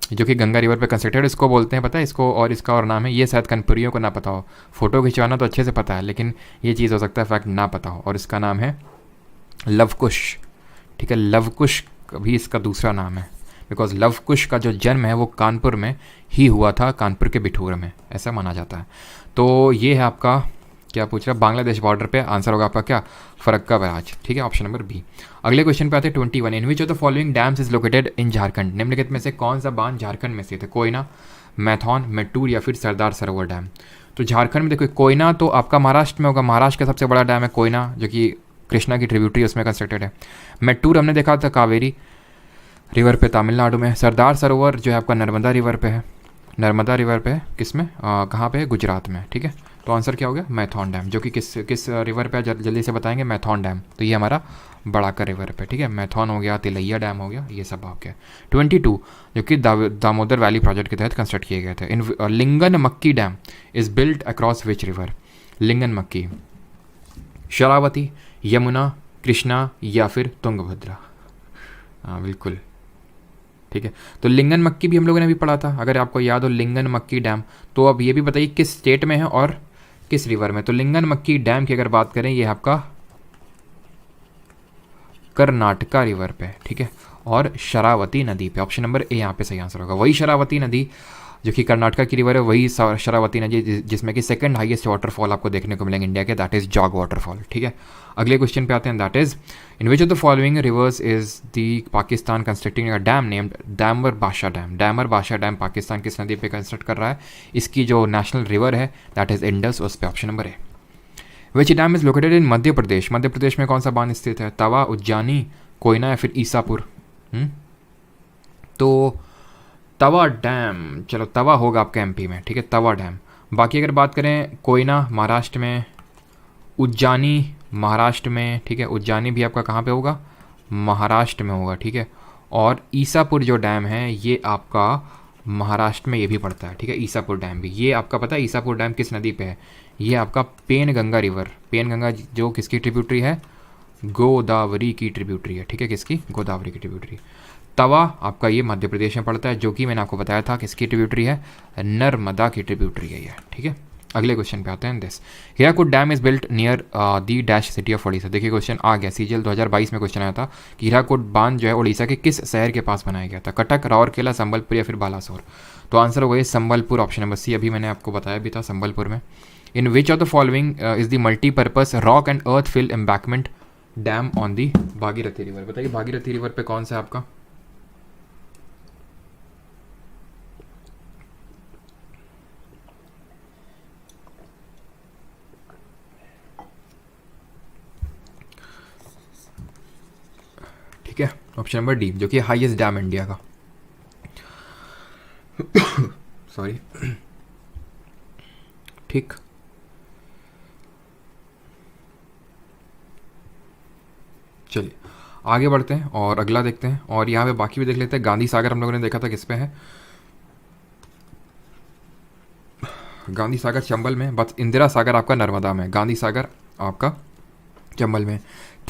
जो कि गंगा रिवर पे कंस्ट्रक्टेड, इसको बोलते हैं, पता है इसको, और इसका और नाम है, ये शायद कानपुरियों को ना पता हो, फ़ोटो खिंचवाना तो अच्छे से पता है, लेकिन ये चीज़ हो सकता है फैक्ट ना पता हो, और इसका नाम है लवकुश, ठीक है। लवकुश भी इसका दूसरा नाम है, बिकॉज लवकुश का जो जन्म है वो कानपुर में ही हुआ था, कानपुर के बिठूर में, ऐसा माना जाता है। तो ये है आपका, क्या पूछ रहा है, बांग्लादेश बॉर्डर पे। आंसर होगा आपका क्या? फरक्का बराज, ठीक है, ऑप्शन नंबर बी। अगले क्वेश्चन पे आते हैं 21। In which of the following dams is located in Jharkhand? निम्नलिखित में से कौन सा बांध झारखंड में स्थित है? कोयना, मैथॉन, मेट्टूर या फिर सरदार सरोवर डैम? तो झारखंड में देखो, कोयना तो आपका महाराष्ट्र में होगा, महाराष्ट्र का सबसे बड़ा डैम है कोयना, जो कि कृष्णा की ट्रिब्यूटरी उसमें कंस्ट्रक्टेड है। मेट्टूर हमने देखा था कावेरी रिवर पे तमिलनाडु में। सरदार सरोवर जो है आपका नर्मदा रिवर पे है, नर्मदा रिवर पे है, किस में, कहाँ पे है? गुजरात में, ठीक है। तो आंसर क्या हो गया? मैथॉन डैम, जो कि किस रिवर पे जल्दी से बताएंगे? मैथॉन डैम। तो ये हमारा बड़ाकर रिवर पे, ठीक है, मैथॉन हो गया, तिलैया डैम हो गया, ये सब हो गया। 22 जो कि दामोदर वैली प्रोजेक्ट के तहत कंस्ट्रक्ट किए गए थे। इन Linganamakki dam is built across which river? Linganamakki, Sharavati, Yamuna, Krishna या फिर तुंगभद्रा? हाँ बिल्कुल, ठीक है। तो लिंगन मक्की भी हम लोगों ने भी पढ़ा था, अगर आपको याद हो, लिंगन मक्की डैम। तो अब ये भी बताइए किस स्टेट में है और किस रिवर में? तो लिंगन मक्की डैम की अगर बात करें, ये आपका कर्नाटका रिवर पे, ठीक है, और शरावती नदी पे। ऑप्शन नंबर ए यहाँ पे सही आंसर होगा। वही शरावती नदी जो कि कर्नाटका की रिवर है, वही शरावती नदी जिसमें कि सेकंड हाईएस्ट वाटरफॉल आपको देखने को मिलेंगे इंडिया के, दैट इज जॉग वाटरफॉल, ठीक है। अगले क्वेश्चन पे आते हैं, that is in which of the following rivers is the Pakistan constructing a dam named Diamer Badshah dam? Diamer Badshah dam Pakistan किस नदी पे कंस्ट्रक्ट कर रहा है? इसकी जो नेशनल रिवर है दैट इज इंडस, उस पे option number A. Which dam is located in Madhya Pradesh? Madhya Pradesh में कौन सा बांध स्थित है? तवा, उज्जानी, कोयना या फिर ईसापुर? तो तवा डैम, चलो तवा होगा आपके एमपी में, ठीक है, तवा डैम। बाकी अगर बात करें कोयना महाराष्ट्र में, उज्जानी महाराष्ट्र में, ठीक है, उज्जानी भी आपका कहाँ पे होगा, महाराष्ट्र में होगा, ठीक है। और ईसापुर जो डैम है ये आपका महाराष्ट्र में ये भी पड़ता है, ठीक है, ईसापुर डैम भी। ये आपका पता है ईसापुर डैम किस नदी पे है, ये आपका पेनगंगा रिवर, पेनगंगा जो किसकी ट्रिब्यूटरी है, गोदावरी की ट्रिब्यूटरी है, ठीक है, किसकी, गोदावरी की ट्रिब्यूटरी। तवा आपका ये मध्य प्रदेश में पड़ता है, जो कि मैंने आपको बताया था किसकी ट्रिब्यूटरी है, नर्मदा की ट्रिब्यूटरी है ये, ठीक है। अगले क्वेश्चन पे आते हैं। This Hirakud dam is built near the dash city of Odisha. देखिए क्वेश्चन आ गया, सीजीएल 2022 में क्वेश्चन आया था कि हीराकुड बांध जो है ओडिशा के किस शहर के पास बनाया गया था, कटक, राउरकेला, संबलपुर या फिर बालासोर। तो आंसर होगा ये संबलपुर, ऑप्शन नंबर सी। अभी मैंने आपको बताया भी था संबलपुर में। In which of the following is the multipurpose rock and earth fill embankment dam on the Bhagirathi river. बताइए भागीरथी रिवर पे कौन सा है आपका, ठीक है, ऑप्शन नंबर डी, जो कि हाईएस्ट डैम इंडिया का। सॉरी, ठीक, चलिए आगे बढ़ते हैं और अगला देखते हैं। और यहाँ पे बाकी भी देख लेते हैं। गांधी सागर हम लोगों ने देखा था किस पे है, गांधी सागर चंबल में, बस इंदिरा सागर आपका नर्मदा में, गांधी सागर आपका चंबल में।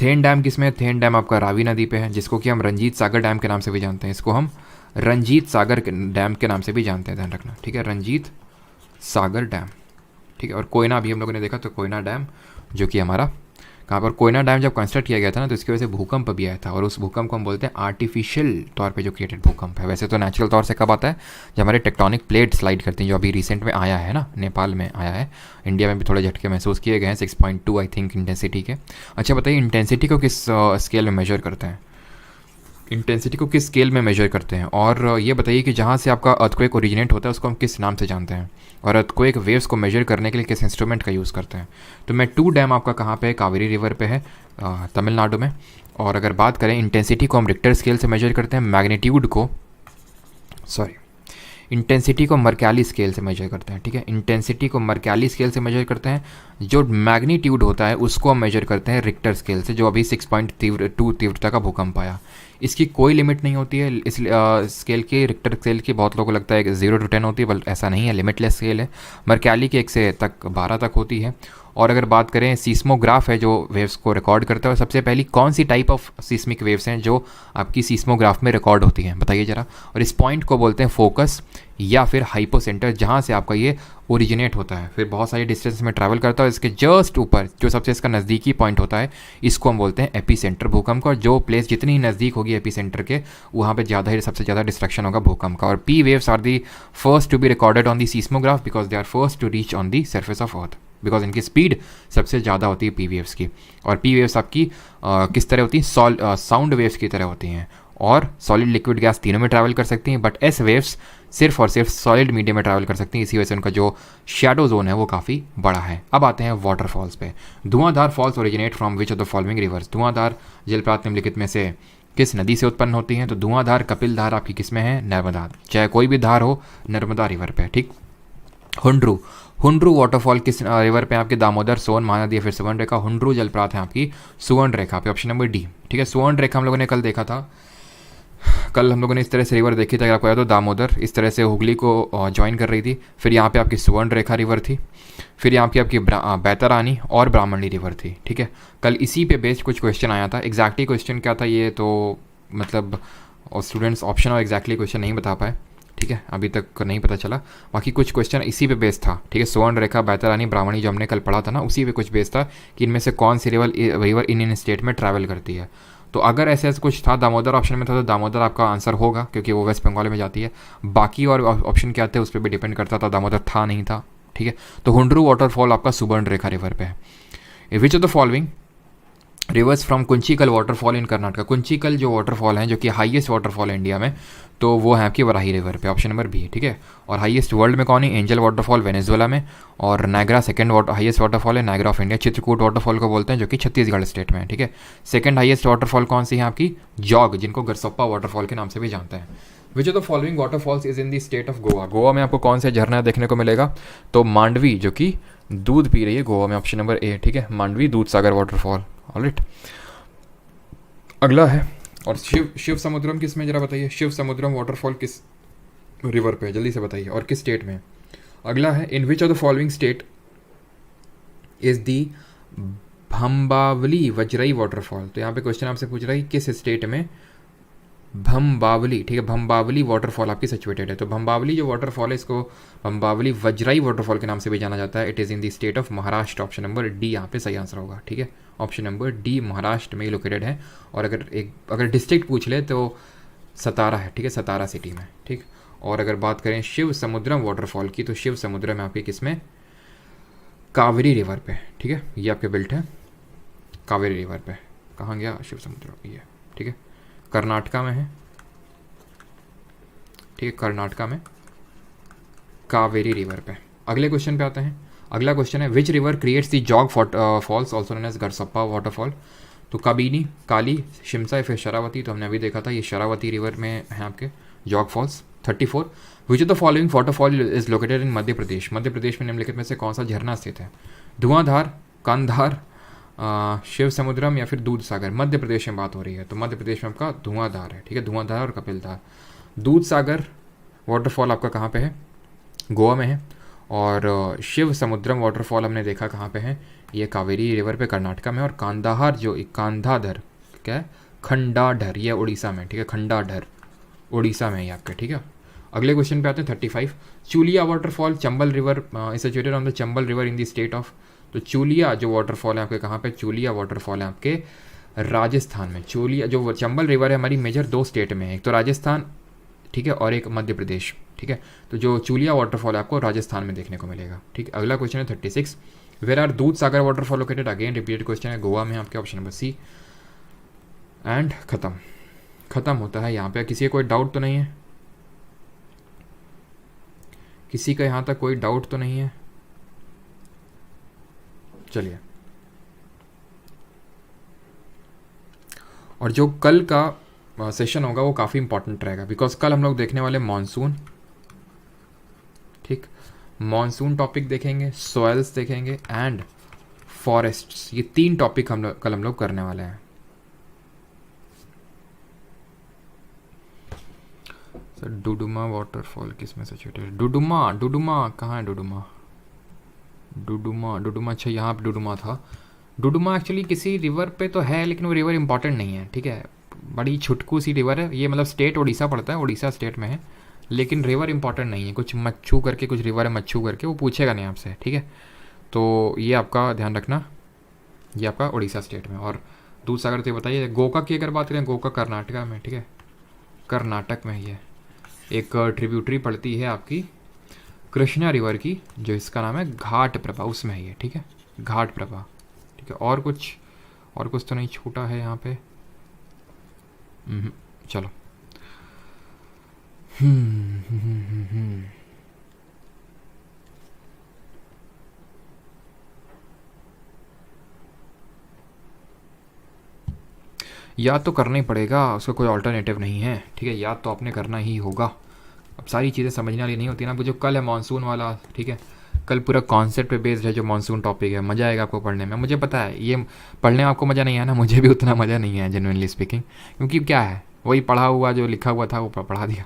थेन डैम किस में है, थेन डैम आपका रावी नदी पे है, जिसको कि हम रंजीत सागर डैम के नाम से भी जानते हैं। इसको हम रंजीत सागर डैम के नाम से भी जानते हैं, ध्यान रखना, ठीक है, रंजीत सागर डैम, ठीक है। और कोयना भी हम लोगों ने देखा, तो कोयना डैम जो कि हमारा कहाँ पर, कोयना डैम जब कंस्ट्रक्ट किया गया था ना, तो इसकी वजह से भूकंप भी आया था, और उस भूकंप को हम बोलते हैं आर्टिफिशियल तौर पे जो क्रिएटेड भूकंप है। वैसे तो नेचुरल तौर से कब आता है, जब हमारे टेक्टोनिक प्लेट स्लाइड करती हैं, जो अभी रिसेंट में आया है ना, नेपाल में आया है, इंडिया में भी थोड़े झटके महसूस किए गए हैं, 6.2 आई थिंक इंटेंसिटी के। अच्छा बताइए इंटेंसिटी को किस स्केल में मेजर करते हैं, इंटेंसिटी को किस स्केल में मेजर करते हैं। और ये बताइए कि जहाँ से आपका अर्थक्वेक ओरिजिनेट होता है उसको हम किस नाम से जानते हैं, और अर्थक्वेक वेव्स को मेजर करने के लिए किस इंस्ट्रूमेंट का यूज़ करते हैं। तो मैं 2 डैम आपका कहाँ पे है, कावेरी रिवर पे है, तमिलनाडु में। और अगर बात करें इंटेंसिटी को हम रिक्टर स्केल से मेजर करते हैं, मैग्नीट्यूड को, सॉरी, इंटेंसिटी को मर्कैली स्केल से मेजर करते हैं, ठीक है, इंटेंसिटी को मर्कैली स्केल से मेजर करते हैं। जो मैग्नीट्यूड होता है उसको हम मेजर करते हैं रिक्टर स्केल से, जो अभी 6.2 तीव्रता का भूकंप आया। इसकी कोई लिमिट नहीं होती है, इस स्केल की, रिक्टर स्केल की बहुत लोगों को लगता है कि 0 to 10 होती है, बल्कि ऐसा नहीं है, लिमिटलेस स्केल है। मर्कैली की 1 से 12 तक होती है। और अगर बात करें सीस्मोग्राफ है जो वेव्स को रिकॉर्ड करता है, सबसे पहली कौन सी टाइप ऑफ सीस्मिक वेव्स हैं जो आपकी सीस्मोग्राफ में रिकॉर्ड होती हैं, बताइए ज़रा। और इस पॉइंट को बोलते हैं फोकस या फिर हाइपोसेंटर, जहाँ से आपका ये ओरिजिनेट होता है, फिर बहुत सारी डिस्टेंस में ट्रैवल करता है। इसके जस्ट ऊपर जो सबसे इसका नज़दीकी पॉइंट होता है, इसको हम बोलते हैं एपीसेंटर भूकंप का। और जो प्लेस जितनी ही नज़दीक होगी एपीसेंटर के, वहाँ पे ज़्यादा ही सबसे ज़्यादा डिस्ट्रक्शन होगा भूकंप का। और P waves are the first to be recorded on the seismograph because they are first to reach on the surface of earth, because इनकी स्पीड सबसे ज़्यादा होती है पी वेव्स की। और पी वेव्स आपकी किस तरह होती हैं, साउंड वेव्स की तरह होती हैं, और सॉलिड लिक्विड गैस तीनों में ट्रैवल कर सकती हैं। बट एस वेव्स सिर्फ और सिर्फ सॉलिड मीडियम में ट्रैवल कर सकती हैं, इसी वजह से उनका जो शैडो जोन है वो काफ़ी बड़ा है। अब आते हैं वाटरफॉल्स पे। Dhuandhar falls originate from which of the following rivers. Dhuandhar जलप्रपात निम्नलिखित में से किस नदी से उत्पन्न होती हैं। तो धुआंधार कपिल धार आपकी किस में है, नर्मदा, चाहे कोई भी धार हो, नर्मदा रिवर पे, ठीक। हुंड्रू, हुंड्रू वाटरफॉल किस रिवर पे आपके, दामोदर, सोन महानदी या फिर सुवर्ण रेखा। हुंड्रू जलप्रपात है आपकी सुवर्ण रेखा पे, ऑप्शन नंबर डी, ठीक है। सुवर्ण रेखा हम लोगों ने कल देखा था, कल हम लोगों ने इस तरह से रिवर देखी थी, अगर आपको याद हो, दामोदर इस तरह से हुगली को ज्वाइन कर रही थी, फिर यहाँ पे आपकी सुवर्ण रेखा रिवर थी, फिर यहाँ पे आपकी बैतरानी और ब्राह्मणी रिवर थी, ठीक है। कल इसी पे बेस्ड कुछ क्वेश्चन आया था। एग्जैक्टली क्वेश्चन क्या था ये तो मतलब स्टूडेंट्स ऑप्शन और एग्जैक्टली क्वेश्चन नहीं बता पाए, ठीक है, अभी तक नहीं पता चला। बाकी कुछ क्वेश्चन इसी पे बेस्ड था, ठीक है। सुवर्ण रेखा, बैतरानी, ब्राह्मणी जो हमने कल पढ़ा था ना, उसी पे कुछ बेस्ड था कि इनमें से कौन सी रिवर इन स्टेट में ट्रैवल करती है। तो अगर ऐसे ऐसे कुछ था, दामोदर ऑप्शन में था, तो दामोदर आपका आंसर होगा क्योंकि वो वेस्ट बंगाल में जाती है। बाकी और ऑप्शन क्या थे उस पर भी डिपेंड करता था, दामोदर था नहीं था, ठीक है। तो हुंड्रू वाटरफॉल आपका सुवर्ण रेखा रिवर पे है। विच of the following reverse from Kunchikal waterfall in Karnataka. Kunchikal जो वाटरफॉल है, जो कि हाईएस्ट वाटरफॉल है इंडिया में, तो वो है आपकी वराही रिवर पे, ऑप्शन नंबर बी, ठीक है। और हाईएस्ट वर्ल्ड में कौन है, एंजल वाटरफॉल वेनेजुएला में। और नायग्रा सेकंड हाईएस्ट वाटरफॉल है, Niagara of India, Chitrakoot waterfall को बोलते हैं, जो कि छत्तीसगढ़ स्टेट में है, ठीक है। सेकंड हाईएस्ट वाटरफॉल कौन सी है आपकी, जॉग, जिनको गरसप्पा वाटरफॉल के नाम से भी जानते हैं। Which of the following waterfalls is in the state of Goa. Goa में आपको कौन से झरना देखने को मिलेगा? तो मांडवी, जो कि दूध पी रही है गोवा में, ऑप्शन नंबर ए, ठीक है, मांडवी दूध सागर वाटरफॉल। ऑलराइट, अगला है, और शिव समुद्रम किस में, जरा बताइए, शिव समुद्रम वाटरफॉल किस रिवर पे है, जल्दी से बताइए, और किस स्टेट में? अगला है, in which of the following state is the Bhambavli Vajrai waterfall. तो यहाँ पे क्वेश्चन आपसे पूछ रहा है कि किस स्टेट में भंबावली, ठीक है, भंबावली वाटरफॉल आपकी सिचुएटेड है। तो भंबावली जो वाटरफॉल है, इसको भंबावली वज्रई वाटरफॉल के नाम से भी जाना जाता है। It is in the state of Maharashtra. Option number D यहाँ पे सही आंसर होगा, ठीक है, ऑप्शन नंबर डी महाराष्ट्र में लोकेटेड है। और अगर डिस्ट्रिक्ट पूछ ले तो सतारा है, ठीक है, सतारा सिटी में, ठीक। और अगर बात करें शिव समुद्रम वाटरफॉल की, तो शिव समुद्रम आपके किस में? कावेरी रिवर पे, ठीक है, ये आपके बिल्ट है कावेरी रिवर पे। कहाँ गया शिव समुद्रम? ये, ठीक है, कर्नाटका में है, ठीक है, कर्नाटका में कावेरी रिवर पे। अगले क्वेश्चन पे आते हैं। अगला क्वेश्चन है, which river creates the Jog falls also known as Gersoppa waterfall. तो कबीनी, काली, शिमसा या फिर शरावती। तो हमने अभी देखा था ये शरावती रिवर में है आपके Jog falls. 34, which of the following waterfall is located in Madhya Pradesh. Madhya Pradesh में निम्नलिखित में से कौन सा झरना स्थित है? धुआंधार, कांधार, शिव समुद्रम या फिर दूध सागर। मध्य प्रदेश में बात हो रही है, तो मध्य प्रदेश में आपका धुआंधार है, ठीक है, धुआंधार और कपिलधार। दूध सागर वाटरफॉल आपका कहाँ पे है? गोवा में है। और शिव समुद्रम वाटरफॉल हमने देखा कहाँ पे है? ये कावेरी रिवर पे कर्नाटका में। और कांधार जो कांधाधर, क्या है, खंडाढर, ये उड़ीसा में, ठीक है, खंडाढर उड़ीसा में ही आपके, ठीक है। अगले क्वेश्चन पे आते हैं 35, Chulia waterfall Chambal river is situated on the Chambal river in the state of. तो चूलिया जो वाटरफॉल है आपके कहाँ पे? चूलिया वाटरफॉल है आपके राजस्थान में। चूलिया जो चंबल रिवर है हमारी मेजर 2 स्टेट में है, एक तो राजस्थान, ठीक है, और एक मध्य प्रदेश, ठीक है। तो जो चूलिया वाटरफॉल है आपको राजस्थान में देखने को मिलेगा, ठीक है। अगला क्वेश्चन है 36, where are Dudhsagar waterfall located. Again repeated question है, गोवा में आपके, ऑप्शन नंबर सी। एंड खत्म होता है यहाँ पे। किसी का कोई डाउट तो नहीं है? किसी का यहाँ तक कोई डाउट तो नहीं है? चलिए, और जो कल का सेशन होगा वो काफ़ी इंपॉर्टेंट रहेगा, बिकॉज कल हम लोग देखने वाले मॉनसून, ठीक, मॉनसून टॉपिक देखेंगे, सॉइल्स देखेंगे एंड फॉरेस्ट्स। ये 3 टॉपिक कल हम लोग करने वाले हैं। सर डुडुमा वाटरफॉल किस में सिचुएटेड? डुडुमा कहाँ है? डुडुमा, अच्छा यहाँ पे डुडुमा था। डुडुमा एक्चुअली किसी रिवर पे तो है, लेकिन वो रिवर इंपॉर्टेंट नहीं है, ठीक है, बड़ी छुटकू सी रिवर है। ये मतलब स्टेट उड़ीसा पड़ता है, उड़ीसा स्टेट में है, लेकिन रिवर इंपॉर्टेंट नहीं है। कुछ मच्छू करके कुछ रिवर है, मच्छू करके, वो पूछेगा नहीं आपसे, ठीक है। तो ये आपका ध्यान रखना, ये आपका उड़ीसा स्टेट में। और दूध सागर तो बताइए, गोका की अगर बात करें, गोका कर्नाटका में, ठीक है, कर्नाटक में ये एक ट्रिब्यूटरी पड़ती है आपकी कृष्णा रिवर की, जो इसका नाम है घाट प्रभा, उसमें है ये, ठीक है, घाट प्रभा, ठीक है। और कुछ तो नहीं छूटा है यहाँ पे? चलो, याद तो करना ही पड़ेगा, उसका कोई ऑल्टरनेटिव नहीं है, ठीक है, याद तो आपने करना ही होगा। अब सारी चीज़ें समझने वाली नहीं होती ना। जो कल है मानसून वाला, ठीक है, कल पूरा कॉन्सेप्ट पे बेस्ड है जो मानसून टॉपिक है। मज़ा आएगा आपको पढ़ने में, मुझे पता है। ये पढ़ने में आपको मज़ा नहीं आया ना, मुझे भी उतना मज़ा नहीं है जेन्युइनली स्पीकिंग, क्योंकि क्या है, वही पढ़ा हुआ जो लिखा हुआ था वो पढ़ा दिया,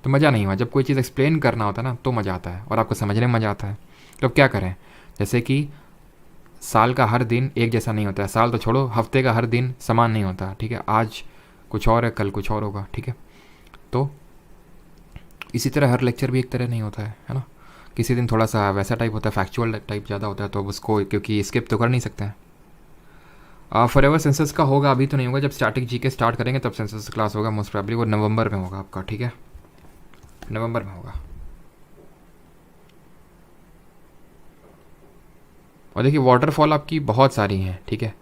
तो मज़ा नहीं हुआ। जब कोई चीज़ एक्सप्लेन करना होता है ना तो मज़ा आता है, और आपको समझने में मज़ा आता है। तो अब क्या करें, जैसे कि साल का हर दिन एक जैसा नहीं होता है, साल तो छोड़ो, हफ्ते का हर दिन समान नहीं होता, ठीक है, आज कुछ और है, कल कुछ और होगा, ठीक है। तो इसी तरह हर लेक्चर भी एक तरह नहीं होता है ना। किसी दिन थोड़ा सा वैसा टाइप होता है, फैक्चुअल टाइप ज़्यादा होता है, तो उसको क्योंकि स्किप तो कर नहीं सकते हैं। फॉरएवर सेंसस का होगा, अभी तो नहीं होगा। जब स्टैटिक जीके स्टार्ट करेंगे तब सेंसस क्लास होगा, मोस्ट प्रोबेबली वो नवंबर में होगा आपका, ठीक है, नवंबर में होगा। और देखिए वाटरफॉल आपकी बहुत सारी हैं, ठीक है।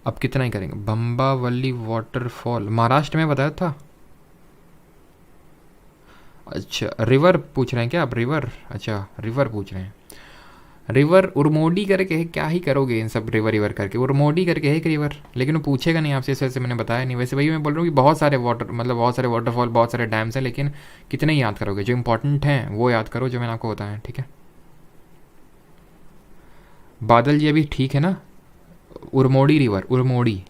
अब कितना ही करेंगे। भंबावली वाटरफॉल महाराष्ट्र में बताया था। अच्छा, रिवर पूछ रहे हैं क्या आप? रिवर, अच्छा रिवर पूछ रहे हैं। रिवर उरमोडी करके है, क्या ही करोगे इन सब रिवर रिवर करके। उरमोडी करके है एक रिवर, लेकिन वो पूछेगा नहीं आपसे, इस वजह से मैंने बताया नहीं। वैसे भाई मैं बोल रहा हूँ कि बहुत सारे वाटर, मतलब बहुत सारे वाटरफॉल, बहुत सारे डैम्स हैं, लेकिन कितने ही याद करोगे। जो इंपॉर्टेंट हैं वो याद करो, जो मैंने आपको बताया, ठीक है। बादल जी अभी ठीक है ना। उरमोडी रिवर, उरमोडी।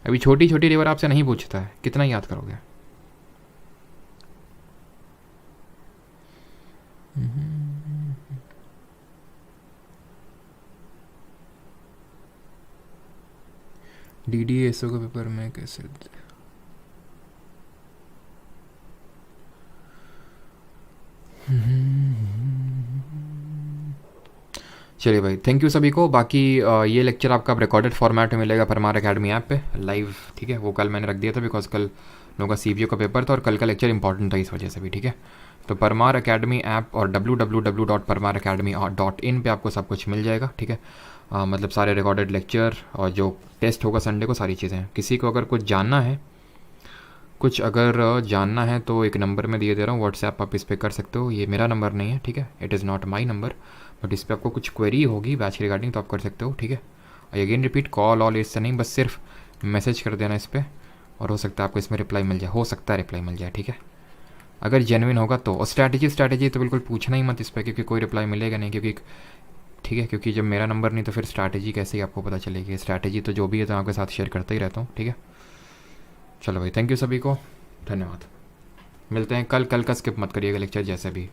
अभी छोटी छोटी रिवर आपसे नहीं पूछता है, कितना याद करोगे। DDSO का पेपर में कैसे चलिए भाई, थैंक यू सभी को। बाकी ये लेक्चर आपका रिकॉर्डेड फॉर्मेट में मिलेगा परमार अकेडमी ऐप पे लाइव, ठीक है। वो कल मैंने रख दिया था बिकॉज कल लोगों का CPO का पेपर था और कल का लेक्चर इंपॉर्टेंट था इस वजह से भी, ठीक है। तो परमार अकेडमी ऐप और www.parmaracademy.in पे आपको सब कुछ मिल जाएगा, ठीक है। मतलब सारे रिकॉर्डेड लेक्चर और जो टेस्ट होगा संडे को, सारी चीज़ें। किसी को अगर कुछ जानना है तो एक नंबर में दिए दे रहा हूँ व्हाट्सएप, आप इस पर कर सकते हो। ये मेरा नंबर नहीं है, ठीक है, it is not my number, but इस पर आपको कुछ क्वेरी होगी बैच के रिगार्डिंग तो आप कर सकते हो, ठीक है। I again repeat, call all इससे नहीं, बस सिर्फ मैसेज कर देना इस पर, और हो सकता है आपको इसमें रिप्लाई मिल जाए, हो सकता है रिप्लाई मिल जाए, ठीक है, अगर जेन्युइन होगा तो। और स्ट्रैटेजी तो बिल्कुल पूछना ही मत इस पर, क्योंकि कोई रिप्लाई मिलेगा नहीं, क्योंकि ठीक है, क्योंकि जब मेरा नंबर नहीं तो फिर स्ट्रैटेजी कैसे ही आपको पता चलेगी। स्ट्रैटेजी तो जो भी है तो आपके साथ शेयर करता ही रहता हूँ, ठीक है। चलो भाई, थैंक यू सभी को, धन्यवाद। मिलते हैं कल का स्किप मत करिएगा लेक्चर जैसे भी।